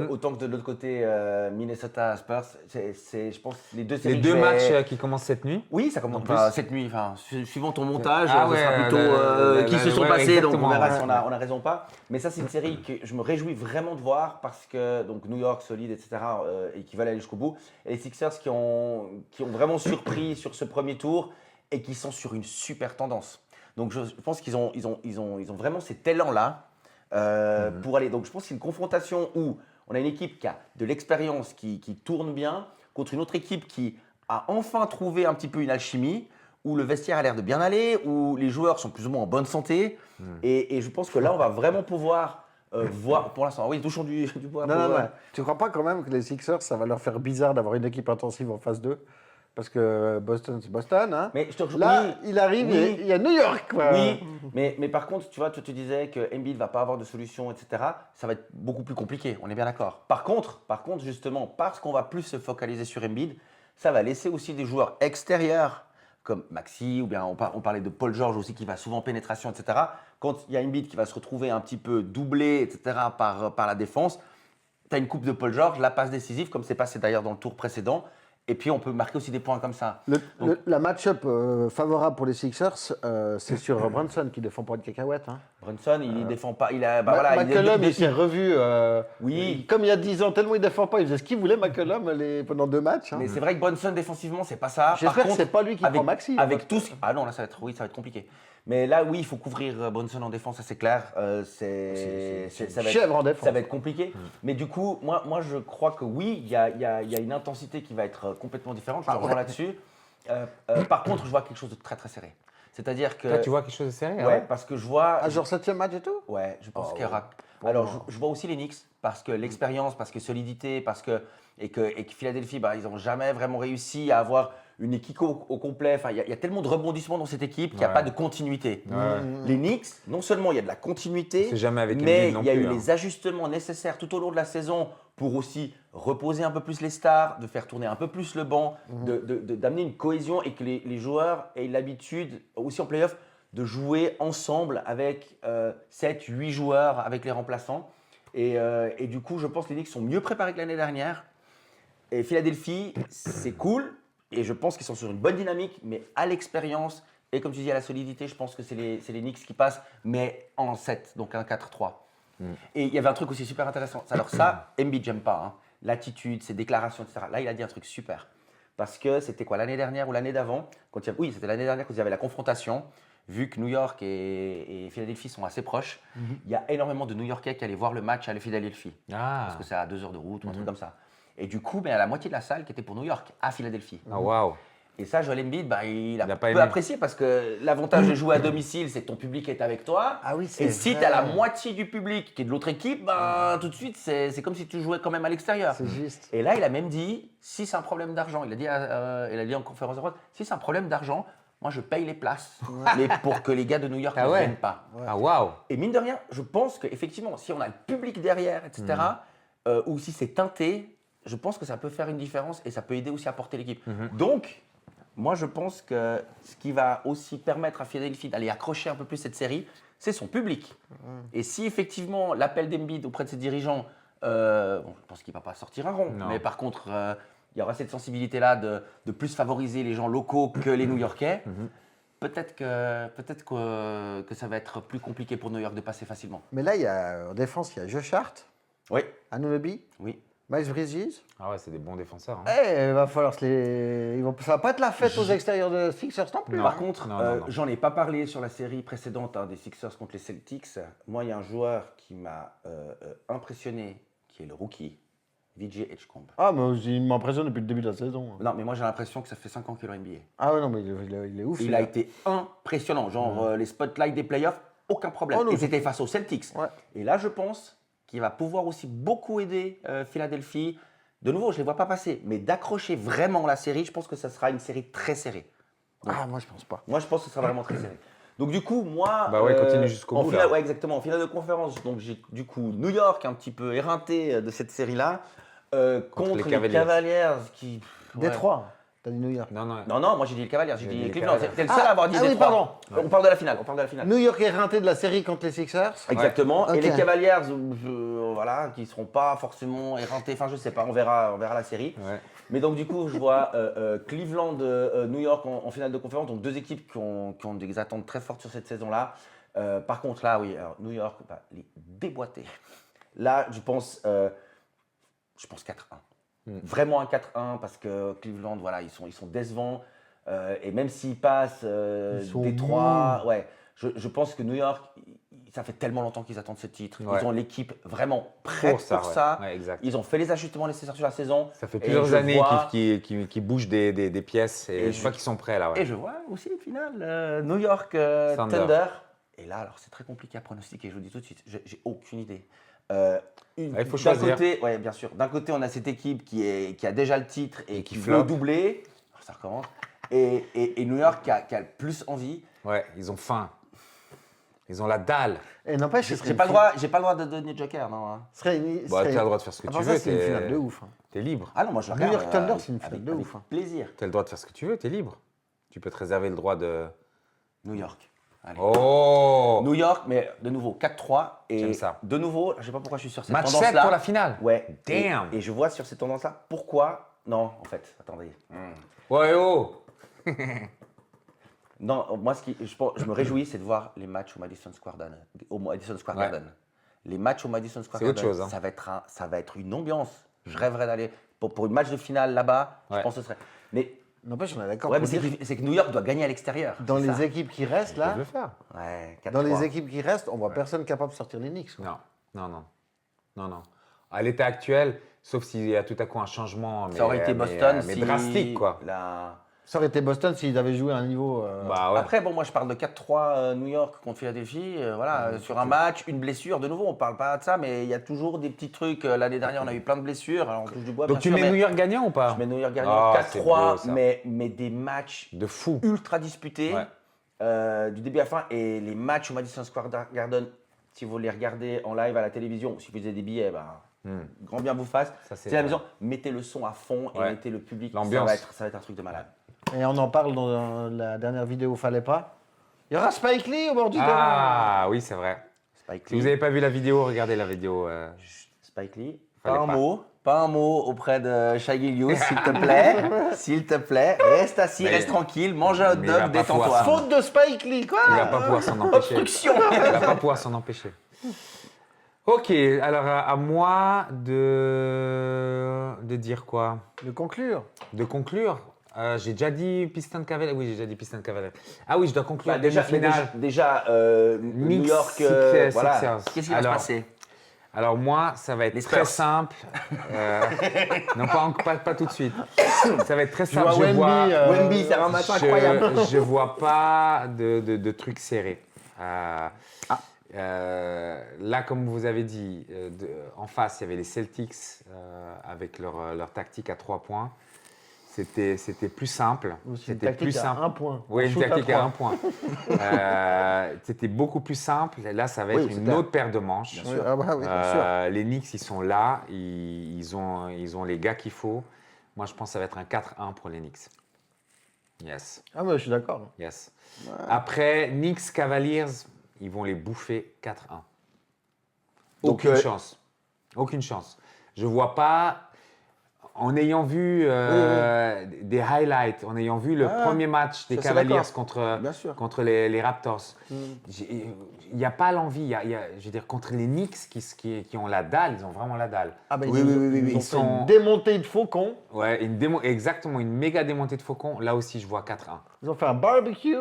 Autant que de l'autre côté, Minnesota Spurs, c'est, je pense, les deux séries. Les que deux je vais- matchs qui commencent cette nuit. Oui, ça commence En pas plus. cette nuit. Enfin, suivant ton montage, Ah ce ouais, sera plutôt qui se sont ouais, passés, donc on exactement, verra ouais. si on a raison ou pas. Mais ça, c'est une série que je me réjouis vraiment de voir parce que donc New York solide, etc. Et qui veulent aller jusqu'au bout. Et les Sixers qui ont vraiment surpris sur ce premier tour et qui sont sur une super tendance. Donc je pense qu'ils ont vraiment cet élan-là pour aller. Donc je pense que c'est une confrontation où on a une équipe qui a de l'expérience, qui tourne bien, contre une autre équipe qui a enfin trouvé un petit peu une alchimie, où le vestiaire a l'air de bien aller, où les joueurs sont plus ou moins en bonne santé. Et je pense que là, on va vraiment pouvoir voir, pour l'instant, oui, touchons du bois. Non, pour, non. Tu crois pas quand même que les Sixers, ça va leur faire bizarre d'avoir une équipe intensive en phase 2? Parce que Boston, c'est Boston. Hein. Mais je te rejoins. Là, oui, il arrive, oui. il y a New York. Quoi. Oui, mais par contre, tu vois, tu disais que Embiid ne va pas avoir de solution, etc. Ça va être beaucoup plus compliqué, on est bien d'accord. Par contre, justement, parce qu'on va plus se focaliser sur Embiid, ça va laisser aussi des joueurs extérieurs comme Maxi, ou bien on parlait de Paul George aussi qui va souvent en pénétration, etc. Quand il y a Embiid qui va se retrouver un petit peu doublé, etc. par la défense, tu as une coupe de Paul George, la passe décisive, comme c'est passé d'ailleurs dans le tour précédent. Et puis, on peut marquer aussi des points comme ça. La match-up favorable pour les Sixers, c'est sur Brunson qui défend pas de cacahuètes. Hein. Brunson, il ne défend pas. Il a, bah voilà, McCollum, il s'est revu. Oui. Comme il y a 10 ans, tellement il défend pas, il faisait ce qu'il voulait, McCollum, pendant 2 matchs. Hein. Mais c'est vrai que Brunson, défensivement, c'est pas ça. J'espère que c'est pas lui qui prend Maxi. Avec tout. Ah non, là, ça va être compliqué. Mais là, oui, il faut couvrir Brunson en défense, ça c'est clair. C'est ça va chèvre en défense. Ça va être compliqué. Mais du coup, moi, je crois que oui, il y a une intensité qui va être complètement différente. Je te rejoins là-dessus. Par contre, je vois quelque chose de très très serré. C'est-à-dire que. Là, tu vois quelque chose de serré Ouais, parce que je vois. Ah, genre 7e match et tout? Ouais, je pense qu'il y aura. Bon, Alors, bon. je vois aussi les Knicks parce que l'expérience, parce que solidité, et que Philadelphie, bah, ils n'ont jamais vraiment réussi à avoir une équipe au complet. Enfin, il y a tellement de rebondissements dans cette équipe qu'il n'y a Ouais. pas de continuité. Ouais. Les Knicks, non seulement il y a de la continuité, C'est jamais avec mais Embiid non il y a plus, eu hein. les ajustements nécessaires tout au long de la saison pour aussi reposer un peu plus les stars, de faire tourner un peu plus le banc, d'amener une cohésion et que les joueurs aient l'habitude, aussi en playoff, de jouer ensemble avec 7-8 joueurs, avec les remplaçants. Et du coup, je pense que les Knicks sont mieux préparés que l'année dernière. Et Philadelphie, c'est cool. Et je pense qu'ils sont sur une bonne dynamique, mais à l'expérience et comme tu dis, à la solidité, je pense que c'est les Knicks qui passent, mais en 7, donc un 4-3. Et il y avait un truc aussi super intéressant. Alors ça, Embiid, j'aime pas. Hein. L'attitude, ses déclarations, etc. Là, il a dit un truc super. Parce que c'était quoi, l'année dernière ou l'année d'avant Oui, c'était l'année dernière quand il y avait la confrontation. Vu que New York et Philadelphie sont assez proches, il y a énormément de New-Yorkais qui allaient voir le match à la Philadelphie. Ah, Parce que c'est à 2 heures de route ou un truc comme ça. Et du coup, il y a la moitié de la salle qui était pour New York, à Philadelphie. ah waouh. Et ça, Joel Embiid, il a pas peu aimé. apprécié parce que l'avantage de jouer à domicile, c'est que ton public est avec toi. Ah oui, c'est Et si vrai. tu as la moitié du public qui est de l'autre équipe, tout de suite, c'est comme si tu jouais quand même à l'extérieur. C'est juste. Et là, il a même dit, si c'est un problème d'argent, il a dit en conférence de presse, si c'est un problème d'argent, moi je paye les places, mais pour que les gars de New York Ah ne ouais. viennent pas. Ah, waouh. Et mine de rien, je pense qu'effectivement, si on a le public derrière, etc., ou si c'est teinté, je pense que ça peut faire une différence et ça peut aider aussi à porter l'équipe. Donc, moi, je pense que ce qui va aussi permettre à Philadelphie d'aller accrocher un peu plus cette série, c'est son public. Et si effectivement l'appel d'Embiid auprès de ses dirigeants, je pense qu'il ne va pas sortir un rond, Non. mais par contre, il y aura cette sensibilité-là de plus favoriser les gens locaux que les New-Yorkais. Peut-être que ça va être plus compliqué pour New York de passer facilement. Mais là, en défense, il y a Josh Hart, Oui, Anunoby, oui. Miles Bridges. Ah ouais, c'est des bons défenseurs. Il va falloir se les. Ça va pas être la fête aux extérieurs de Sixers non plus. Non. Par contre, non. j'en ai pas parlé sur la série précédente des Sixers contre les Celtics. Moi, il y a un joueur qui m'a impressionné, qui est le rookie, Vijay Edgecombe. Ah, mais il m'impressionne depuis le début de la saison. Non, mais moi j'ai l'impression que ça fait 5 ans qu'il est en NBA. Ah ouais, non, mais il est ouf. Il celui-là. a été impressionnant. Genre les spotlights des playoffs, aucun problème. Oh non, et c'était face aux Celtics. Ouais. Et là, je pense qu'il va pouvoir aussi beaucoup aider Philadelphie. De nouveau, je ne les vois pas passer, mais d'accrocher vraiment la série, je pense que ça sera une série très serrée. Ah, moi, je pense pas. Moi, je pense que ce sera vraiment très serré. Donc, du coup, moi. Bah ouais, continue jusqu'au en bout, finale, là. ouais, exactement. En finale de conférence, donc j'ai du coup New York un petit peu éreinté de cette série-là contre les les Cavaliers qui. ouais. Détroit. T'as dit New York. Non. Non, moi j'ai dit les Cavaliers, j'ai dit les Cleveland. Cavaliers. T'es le seul à avoir dit oui, Détroit. pardon. On parle de la finale. New York est éreinté de la série contre les Sixers. Exactement. Ouais. Et les Ok. Cavaliers, voilà, qui ne seront pas forcément éreintés. Enfin, je sais pas, on verra la série. Ouais. Mais donc, du coup, je vois Cleveland, New York en finale de conférence. Donc, deux équipes qui ont des attentes très fortes sur cette saison-là. Par contre, là, oui, alors, New York, les déboîter. Là, je pense 4-1. Vraiment un 4-1 parce que Cleveland, voilà, ils sont décevants. Et même s'ils passent Ils sont Détroit, ouais, je pense que New York, ça fait tellement longtemps qu'ils attendent ce titre. Ouais. Ils ont l'équipe vraiment prête pour ça. Ouais, exact. Ils ont fait les ajustements nécessaires sur la saison. Ça fait Et plusieurs je années vois- qu'ils bougent des pièces et, Et je crois qu'ils sont prêts là. Ouais. Et je vois aussi une finale New York Thunder. Thunder. Et là, alors c'est très compliqué à pronostiquer, je vous dis tout de suite, j'ai aucune idée. Il faut D'un choisir. côté, ouais, bien sûr. D'un côté, on a cette équipe qui a déjà le titre et qui veut floppe. doubler. Alors, ça recommence. Et New York qui a le plus envie. Ouais, ils ont faim. Ils ont la dalle. Et n'empêche, ce serait J'ai pas le droit de donner Joker, non. Hein. Ce serait une. Bah, tu as le droit de faire ce que tu ça, veux. c'est une finale de ouf. Hein. T'es libre. Ah non, moi je New regarde. York Thunder, c'est une finale avec de ouf, hein. plaisir. Tu as le droit de faire ce que tu veux, t'es libre. Tu peux te réserver le droit de. New York. Allez. Oh New York, mais de nouveau 4-3. Et J'aime ça. de nouveau, je sais pas pourquoi je suis sur cette Match 7 tendance-là. pour la finale. Ouais. Damn. Et je vois sur cette tendance-là pourquoi. Non, en fait, attendez. Ouais, oh Non, moi, je me réjouis, c'est de voir les matchs au Madison Square Garden. Ouais. Les matchs au Madison Square C'est autre Garden, chose, hein. ça va être une ambiance. Je rêverais d'aller pour une match de finale là-bas. Je Ouais. pense que ce serait. Mais, N'empêche, on est d'accord. ouais, mais pour dire c'est que New York doit gagner à l'extérieur. dans c'est les ça. équipes qui restent Ils peuvent là, le faire. Ouais, dans 4-3. les équipes qui restent, on voit personne capable de sortir les Knicks. quoi. Non. À l'état actuel, sauf s'il y a tout à coup un changement. Ça aurait été Boston mais si drastique, quoi. Ça aurait été Boston s'ils avaient joué à un niveau. Bah ouais. Après, bon, moi je parle de 4-3 New York contre Philadelphie. Voilà, sur un match, une blessure. De nouveau, on parle pas de ça, mais il y a toujours des petits trucs. L'année dernière, on a eu plein de blessures. Alors, on touche du bois, Donc bien tu sûr, mets mais New York gagnant ou pas je mets New York gagnant Ah, c'est beau, 4-3, ça. mais des matchs De fou. ultra disputés Ouais. du début à la fin. Et les matchs au Madison Square Garden, si vous les regardez en live à la télévision, si vous avez des billets, grand bien vous fasse. Ça, c'est C'est la vrai. maison. Mettez le son à fond et Ouais. mettez le public. L'ambiance. Ça va être un truc de malade. Et on en parle dans la dernière vidéo, fallait pas. Il y aura Spike Lee au bord du terrain. Ah oui, c'est vrai. Spike Si Lee. vous n'avez pas vu la vidéo, regardez la vidéo. Spike Lee, Fallait pas un mot auprès de Shai Gilgeous, s'il te plaît. S'il te plaît, reste assis, Mais- reste tranquille, mange un hot mais il va dog, pas pouvoir détends-toi. s'en- Faute de Spike Lee, quoi. Il va pas pouvoir s'en empêcher. Obstruction. Il va pas pouvoir s'en empêcher. Ok, alors à moi de dire quoi? De conclure. De conclure. J'ai déjà dit Piston Cavalier. Oui, j'ai déjà dit Piston Cavalier. Ah oui, je dois conclure Bah, déjà, demi-finale. New Knicks, York, voilà. Sixers. Qu'est-ce qui va se Alors, passer? Alors moi, ça va être Les très Spurs. simple. Non, pas tout de suite. Ça va être très simple. vois Wemby, Wemby, c'est un match incroyable. Je vois pas de trucs serrés. Là, comme vous avez dit, en face, il y avait les Celtics avec leur tactique à 3 points. C'était plus simple. C'est une C'était plus tactique à simple. 1 point. Oui, Un une shoot à tactique à 3. 1 point. C'était beaucoup plus simple. Et là, ça va Oui, être c'est une clair. autre paire de manches. Oui, ah bah oui, bien sûr. Les Knicks, ils sont là. Ils ont les gars qu'il faut. Moi, je pense que ça va être un 4-1 pour les Knicks. Yes. Ah, mais je suis d'accord. Yes. Après, Knicks Cavaliers, ils vont les bouffer 4-1. Donc, Aucune chance. Aucune chance. Je vois pas. En ayant vu des highlights, en ayant vu le premier match des ça, c'est Cavaliers d'accord. Bien sûr. contre les Raptors, il n'y a pas l'envie. Je veux dire, contre les Knicks qui ont la dalle, ils ont vraiment la dalle. Ah, bah, Oui, oui. Ils ont Ils fait sont- une démontée de faucon. Ouais, exactement, une méga démontée de Faucon. Là aussi, je vois 4-1. Ils ont fait un barbecue.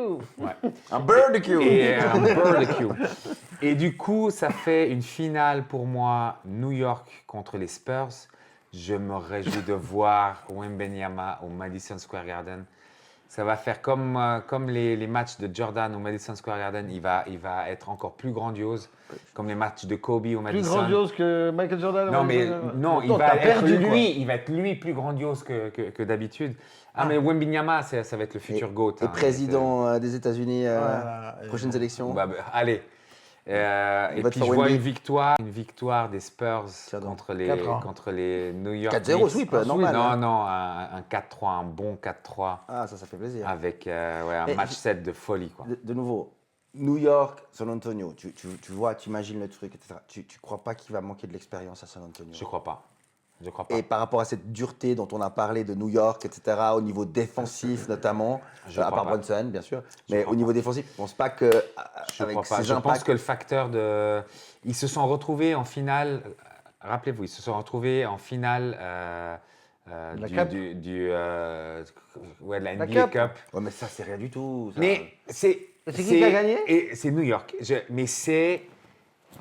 Un barbecue. Et un barbecue. Et du coup, ça fait une finale pour moi, New York contre les Spurs. Je me réjouis de voir Wembanyama au Madison Square Garden. Ça va faire comme les matchs de Jordan au Madison Square Garden. Il va être encore plus grandiose, comme les matchs de Kobe au Plus Madison. grandiose que Michael Jordan. Non, mais non, il va t'as être perdu, quoi. il va être lui plus grandiose que d'habitude. Ah, mais Wembanyama, ça va être le futur GOAT. Et président des États-Unis, Voilà. prochaines élections. Allez. Et va te puis faire je vois Wemby. une victoire des Spurs J'adore. contre les New York 4-0 Knicks. sweep, Ah, normal, Non, hein. non, un 4-3, un bon 4-3 Ah, ça fait plaisir. avec un Et- match 7 de folie, quoi. De nouveau, New York, San Antonio, tu vois, tu imagines le truc, etc. Tu crois pas qu'il va manquer de l'expérience à San Antonio? Je crois pas. Je crois pas. Et par rapport à cette dureté dont on a parlé de New York, etc., au niveau défensif notamment, Je à crois part pas. Brunson, bien sûr, mais crois au niveau pas. défensif, je pense pas que Je avec crois pas. ces Je pense impacts, que le facteur de. Ils se sont retrouvés en finale. Rappelez-vous, ils se sont retrouvés en finale De la Cup. de la La NBA Cup. Cup. ouais, mais ça c'est rien du tout. ça. Mais c'est. C'est qui a gagné? Et c'est New York. Mais c'est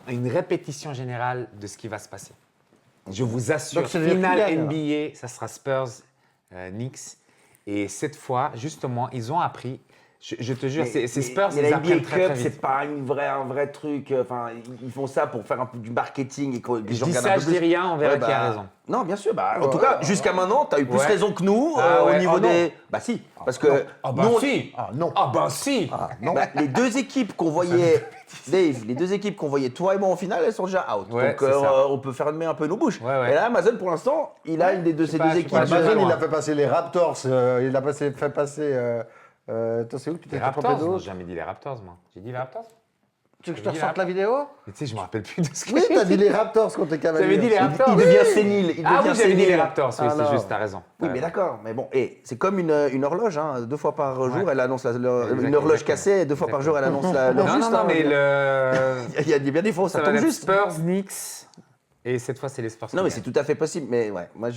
une répétition générale de ce qui va se passer. Je vous assure, Donc, c'est le finale qui gagne, alors. NBA, ça sera Spurs, Knicks. Et cette fois, justement, ils ont appris. Je te jure, ces Spurs, mais ils la apprennent NBA très, très Cup, vite. c'est pas un vrai truc. Enfin, ils font ça pour faire un peu du marketing et que les Je gens dis regardent ça, un peu je plus. dis rien, on verra Ouais, qui a raison. Non, bien sûr. En tout cas, jusqu'à maintenant, tu as eu plus Ouais. raison que nous Ah au ouais. niveau Ah non. des. Bah si, parce que Ah bah nous, on- si. Ah non. Ah bah si. bah, les deux équipes qu'on voyait, Dave, les deux équipes qu'on voyait toi et moi en finale, elles sont déjà out. Ouais, Donc c'est ça. on peut fermer un peu nos bouches. Ouais, ouais. Et là, Amazon, pour l'instant, il a une des sais ces pas, deux je sais équipes. pas, Amazon, loin. il a fait passer les Raptors. Il a fait passer. Toi, c'est où que tu t'es Les trompé Raptors, non, d'autre? j'ai jamais dit les Raptors, moi. J'ai dit les Raptors? Tu veux que je te J'ai dit ressorte la vidéo? Mais tu sais, je me rappelle plus de ce que Oui, j'ai t'as dit les Raptors contre les Cavaliers. J'avais dit les Raptors. Il devient sénile. Il Ah devient oui, j'avais dit les sénile. Raptors, oui, c'est Alors. juste, t'as raison. Oui, mais d'accord. Mais bon, et c'est comme une horloge, hein, 2 fois par jour, Ouais. elle annonce une Exactement. horloge cassée, et 2 fois par jour, elle annonce l'heure Non, juste. non, hein. mais Il y a bien des fois, ça va tombe être juste. Spurs, Knicks, et cette fois, c'est les Spurs. qui Non, mais c'est gagnent. tout à fait possible. Mais ouais, moi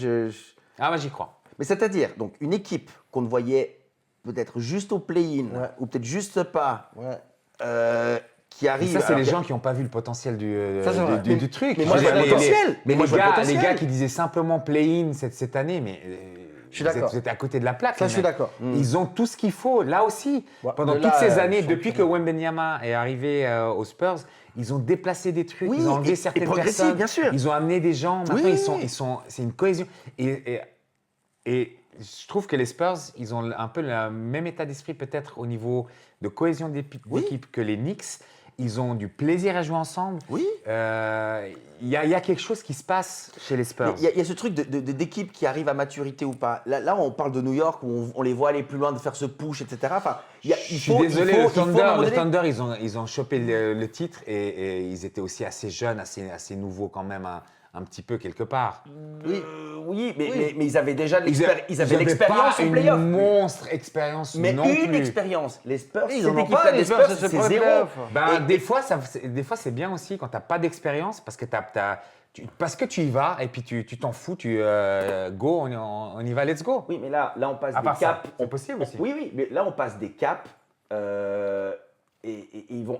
Ah, moi, j'y crois. Mais c'est-à-dire, donc, une équipe qu'on ne voyait peut-être juste au play-in, Ouais. ou peut-être juste pas, Ouais. qui Et arrive. ça, c'est alors les qu'il y a- gens qui n'ont pas vu le potentiel Ça, c'est vrai. du truc. mais moi, Je je veux vois le dire, potentiel. Mais moi, je vois le potentiel. les gars qui disaient simplement play-in cette année, mais Je suis vous êtes- d'accord. vous êtes à côté de la plaque. Ça, les je suis mecs. d'accord. Ils ont tout ce qu'il faut. Là aussi, Ouais, pendant mais toutes là, ces années, ils sont depuis que Wembanyama est arrivé aux Spurs, ils ont déplacé des trucs, Oui, ils ont enlevé et certaines progressif, personnes, bien sûr. ils ont amené des gens. Maintenant, Oui. c'est une cohésion. Et je trouve que les Spurs, ils ont un peu le même état d'esprit peut-être au niveau de cohésion d'équipe que les Knicks. Ils ont du plaisir à jouer ensemble. Oui. Il y a quelque chose qui se passe chez les Spurs. Il y a ce truc d'équipe qui arrive à maturité ou pas. Là, on parle de New York où on les voit aller plus loin, de faire ce push, etc. Enfin, il Je suis désolé, le Thunder, ils ont chopé le titre et ils étaient aussi assez jeunes, assez nouveaux quand même, un petit peu quelque part. Oui, mais ils avaient déjà Ils avaient l'expérience pas en playoff. une monstre expérience Mais non une plus. expérience. Les Spurs, Ils cette en ont équipe-là pas, des les Spurs, Spurs, c'est pour les zéro. playoffs. Ben, des fois, c'est bien aussi quand tu n'as pas d'expérience parce que parce que tu y vas et puis tu t'en fous, go, on y va, let's go. Oui, mais là, on passe À des part ça, caps. c'est possible aussi. Oui, mais là, on passe des caps et ils vont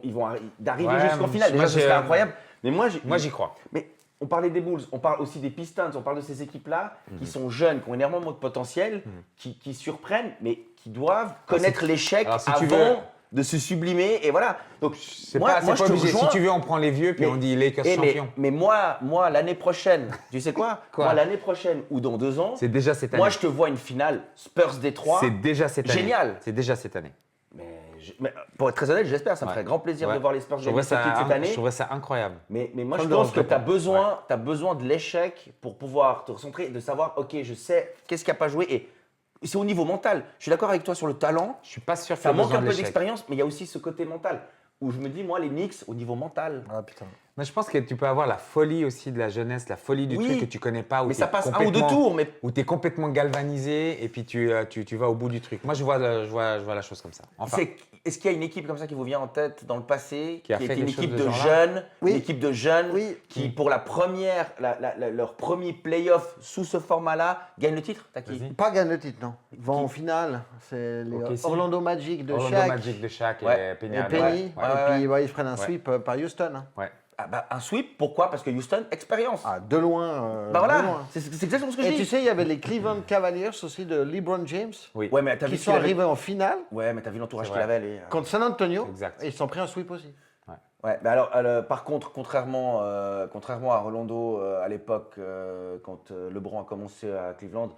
d'arriver Ouais, jusqu'en finale. moi, Déjà, ce j'ai- serait incroyable. Mais moi, J'y crois. Mais on parlait des Bulls, on parle aussi des Pistons, on parle de ces équipes-là qui sont jeunes, qui ont énormément de potentiel, qui surprennent, mais qui doivent connaître l'échec alors, si tu avant de se sublimer et voilà. Donc C'est pas je te obligé. rejoins. Si tu veux, on prend les vieux puis on dit Lakers champion. Mais moi l'année prochaine, tu sais quoi, Quoi moi l'année prochaine ou dans 2 ans, C'est déjà cette année. moi je te vois une finale Spurs-Détroit. C'est déjà cette année. Génial. C'est déjà cette année. Mais pour être très honnête, j'espère, ça me Ouais. ferait grand plaisir Ouais. de voir les Spurs Je gagner trouverais ce titre cette année. je trouverais ça incroyable. Mais moi, Comme je dans pense que le tu as besoin de l'échec pour pouvoir te recentrer, de savoir, ok, je sais qu'est-ce qui n'a pas joué. Et c'est au niveau mental. Je suis d'accord avec toi sur le talent. Je suis pas sûr Ça qu'il y ait manque besoin un de peu l'échec. d'expérience, mais il y a aussi ce côté mental. Où je me dis, moi, les Knicks, au niveau mental. Ah putain. Mais je pense que tu peux avoir la folie aussi de la jeunesse, la folie du Oui. truc que tu connais pas. Où Mais t'es ça passe 1 ou 2 complètement- tours. Mais Où tu es complètement galvanisé et puis tu vas au bout du truc. Moi, je vois la chose comme ça. Enfin, est-ce qu'il y a une équipe comme ça qui vous vient en tête dans le passé, Qui a qui fait était une quelque chose équipe de de ce jeunes, Oui. une équipe de jeunes Oui. qui, pour leur premier playoff sous ce format-là, gagne le titre? T'as qui? Vas-y. Pas gagne le titre, non. Ils vont en finale. C'est les Ok, si. Orlando Magic de Orlando Shaq Magic de Shaq Ouais. et et Penny. Penny. Ouais. Et Ouais. puis ils prennent un Ouais. sweep par Houston. Hein. Ouais. Ah bah, un sweep, pourquoi? Parce que Houston, expérience. Ah, de loin. Bah de voilà, loin. c'est exactement ce que je Et dis. tu sais, il y avait les Cleveland Cavaliers aussi de LeBron James Oui. Ouais, mais t'as vu qui ce sont qu'il avait- arrivés en finale Ouais, mais t'as vu l'entourage C'est qu'il vrai. avait, les... contre San Antonio. Exact. Et ils se sont pris un sweep aussi. Ouais, mais alors, par contre, contrairement à Rolando à l'époque, quand LeBron a commencé à Cleveland,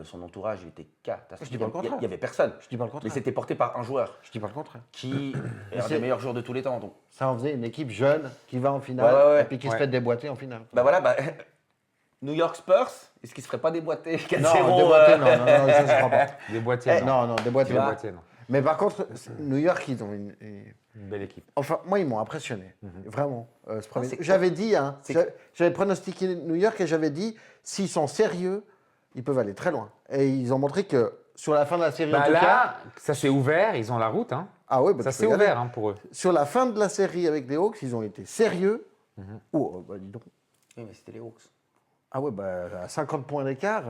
son entourage, il était catastrophique. Je dis pas le contraire. Il y avait personne. Je dis pas le Mais contraire. c'était porté par un joueur Je dis pas le contraire. qui est un c'est- des meilleurs joueurs de tous les temps. Donc, Ça en faisait une équipe jeune qui va en finale Ouais. et puis qui se Ouais. fait déboîter en finale. bah voilà, New York Spurs, est-ce qu'ils se feraient pas déboîter 4-0 Non, déboîter, non, ça se croit pas. Des boîtiers. Eh, Non, déboîter. Des vois. boîtiers, non. Mais par contre, New York, ils ont Une belle équipe. Enfin, moi, ils m'ont impressionné. Vraiment. Ce premier- c'est- J'avais dit, hein, c'est- j'avais pronostiqué New York et j'avais dit, s'ils sont sérieux, ils peuvent aller très loin. Et ils ont montré que sur la fin de la série, en Bah tout cas. là, ça s'est ouvert, ils ont la route. Hein. Ah ouais, bah, Ça tu s'est peux y aller. ouvert pour eux. Sur la fin de la série avec les Hawks, ils ont été sérieux. Oh, bah dis donc. Oui, mais c'était les Hawks. Ah ouais, bah à 50 points d'écart,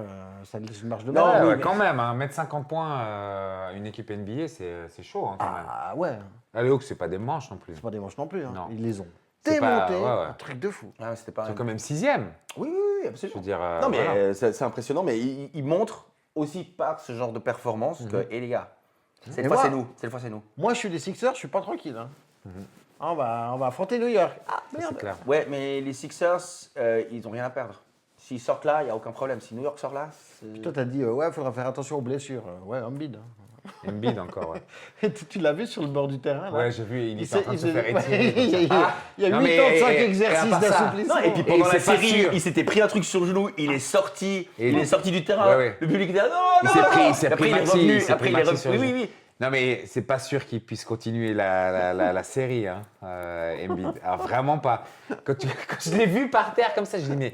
ça laisse une marge de Non, manœuvre. oui, Ouais, mais- quand même, hein, mettre 50 points à une équipe NBA, c'est chaud hein, quand même. Ah ouais, Ah, les Hawks, c'est pas des manches non plus. c'est pas des manches non plus. Hein. Non. Ils les ont C'est pas- démontés, ouais. un truc de fou. Ah, mais c'était pas Ils sont un- quand même 6e. Oui, Je absolument. veux dire. Non, mais voilà. c'est impressionnant, mais il montre aussi par ce genre de performance que, les gars, cette Et fois moi- c'est nous. Cette fois c'est nous. Moi, je suis des Sixers, je suis pas tranquille. Hein. Ah, on va affronter New York. Ah, Ça, merde. c'est clair. Ouais, mais les Sixers, ils ont rien à perdre. S'ils sortent là, il n'y a aucun problème. Si New York sort là, c'est. Toi, t'as dit, ouais, il faudra faire attention aux blessures. Ouais, Embiid. Hein. Embiid encore, ouais. Et tu l'as vu sur le bord du terrain, là Ouais, j'ai vu, il était s'est- en train de se s'est- faire étirer. il y a- comme ça. il y a Non, 8 mais- ans de 5 et à exercices part ça- d'assouplissement. Non, et puis Et pendant la c'est pas série, sûr. il s'était pris un truc sur le genou, il est sorti, Et il il- est sorti du terrain. Ouais, ouais. Le public était là, non, Il non, s'est non. pris, il s'est Après, pris il est Maxi, revenu. il s'est Après, pris il est Maxi revenu. sur Oui, le oui, oui. Non, mais c'est pas sûr qu'il puisse continuer la série, hein, Embiid. Alors, vraiment pas. Quand je l'ai vu par terre comme ça, je dis, mais.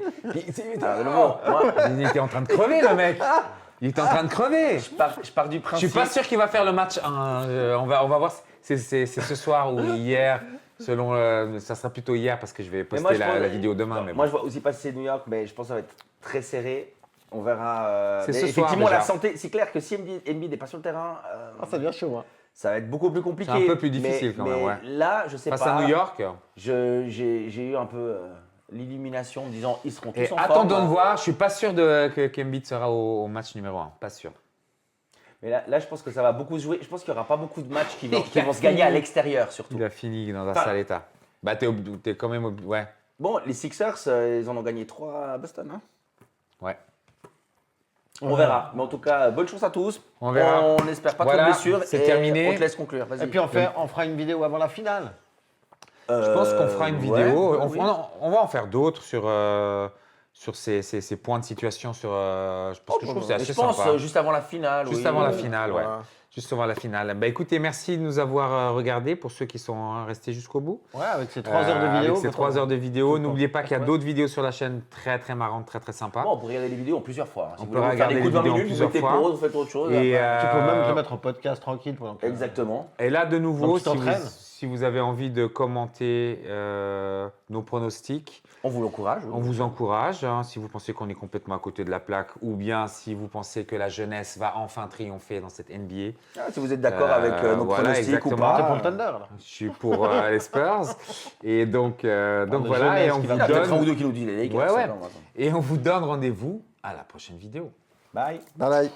Ah, de nouveau, moi, Il était en train de crever, le mec. Il était en train de crever. je pars du Je principe. suis pas sûr qu'il va faire le match 1. On va voir. C'est ce soir ou hier. Ça sera plutôt hier parce que je vais poster moi, je pense- la vidéo demain. Mais Moi, bon. je vois aussi passer New York, mais je pense que ça va être très serré. On verra. C'est Mais ce soir, effectivement, la déjà. santé, c'est clair que si Embiid n'est pas sur le terrain, Ah, ça devient chaud. Hein. ça va être beaucoup plus compliqué. C'est un peu plus difficile quand même, mais ouais. là, je sais Face pas. à New York. J'ai eu un peu l'illumination en me disant ils seront tous Et en attendons forme. de voir. Je suis pas sûr qu'Embiid sera au match numéro 1. Pas sûr. Mais là, je pense que ça va beaucoup se jouer. Je pense qu'il n'y aura pas beaucoup de matchs qui Il vont a se gagner à fini. l'extérieur surtout. Il a fini dans un Enfin- sale état. Bah, t'es quand même. Ouais. Bon, les Sixers, ils en ont gagné 3 à Boston. Hein. Ouais. On verra. Mais en tout cas, bonne chance à tous. On verra. On n'espère pas Voilà, trop de blessures. c'est et terminé. On te laisse conclure. Vas-y. Et puis on fera une vidéo avant la finale. Je pense qu'on fera une ouais, vidéo. oui. On va en faire d'autres sur ces points de situation. Parce que je trouve que c'est Mais assez je pense sympa. juste avant la finale. Juste oui. avant la finale, ouais. Voilà. Juste avant la finale. Bah, écoutez, merci de nous avoir regardés pour ceux qui sont restés jusqu'au bout. Ouais, avec ces 3 heures de vidéo. Avec ces 3 heures de vidéo. N'oubliez pas qu'il y a Ouais. d'autres vidéos sur la chaîne très très marrantes, très très sympas. Bon, on peut regarder les vidéos en plusieurs fois. hein. Si On vous peut voulez vous faire regarder des les coups de 20 vidéos en minutes, vous plusieurs mettez fois. pause, vous faites autre chose. Et, après. Tu peux même te mettre en podcast tranquille. Pendant que- Exactement. Et là, de nouveau, Donc, tu t'entraînes. si vous avez envie de commenter nos pronostics, On vous l'encourage. on vous encourage. Hein, si vous pensez qu'on est complètement à côté de la plaque ou bien si vous pensez que la jeunesse va enfin triompher dans cette NBA. Ah, si vous êtes d'accord avec nos voilà, pronostics ou exactement. T'es pas. pour le Thunder, là. Je suis pour les Spurs. Et donc de voilà, et jeunesse on qui vous Il y en a peut-être un ou donne, deux qui nous disent les Lakers. Ouais, ouais. ça, on va attendre. et on vous donne rendez-vous à la prochaine vidéo. Bye. Bye bye.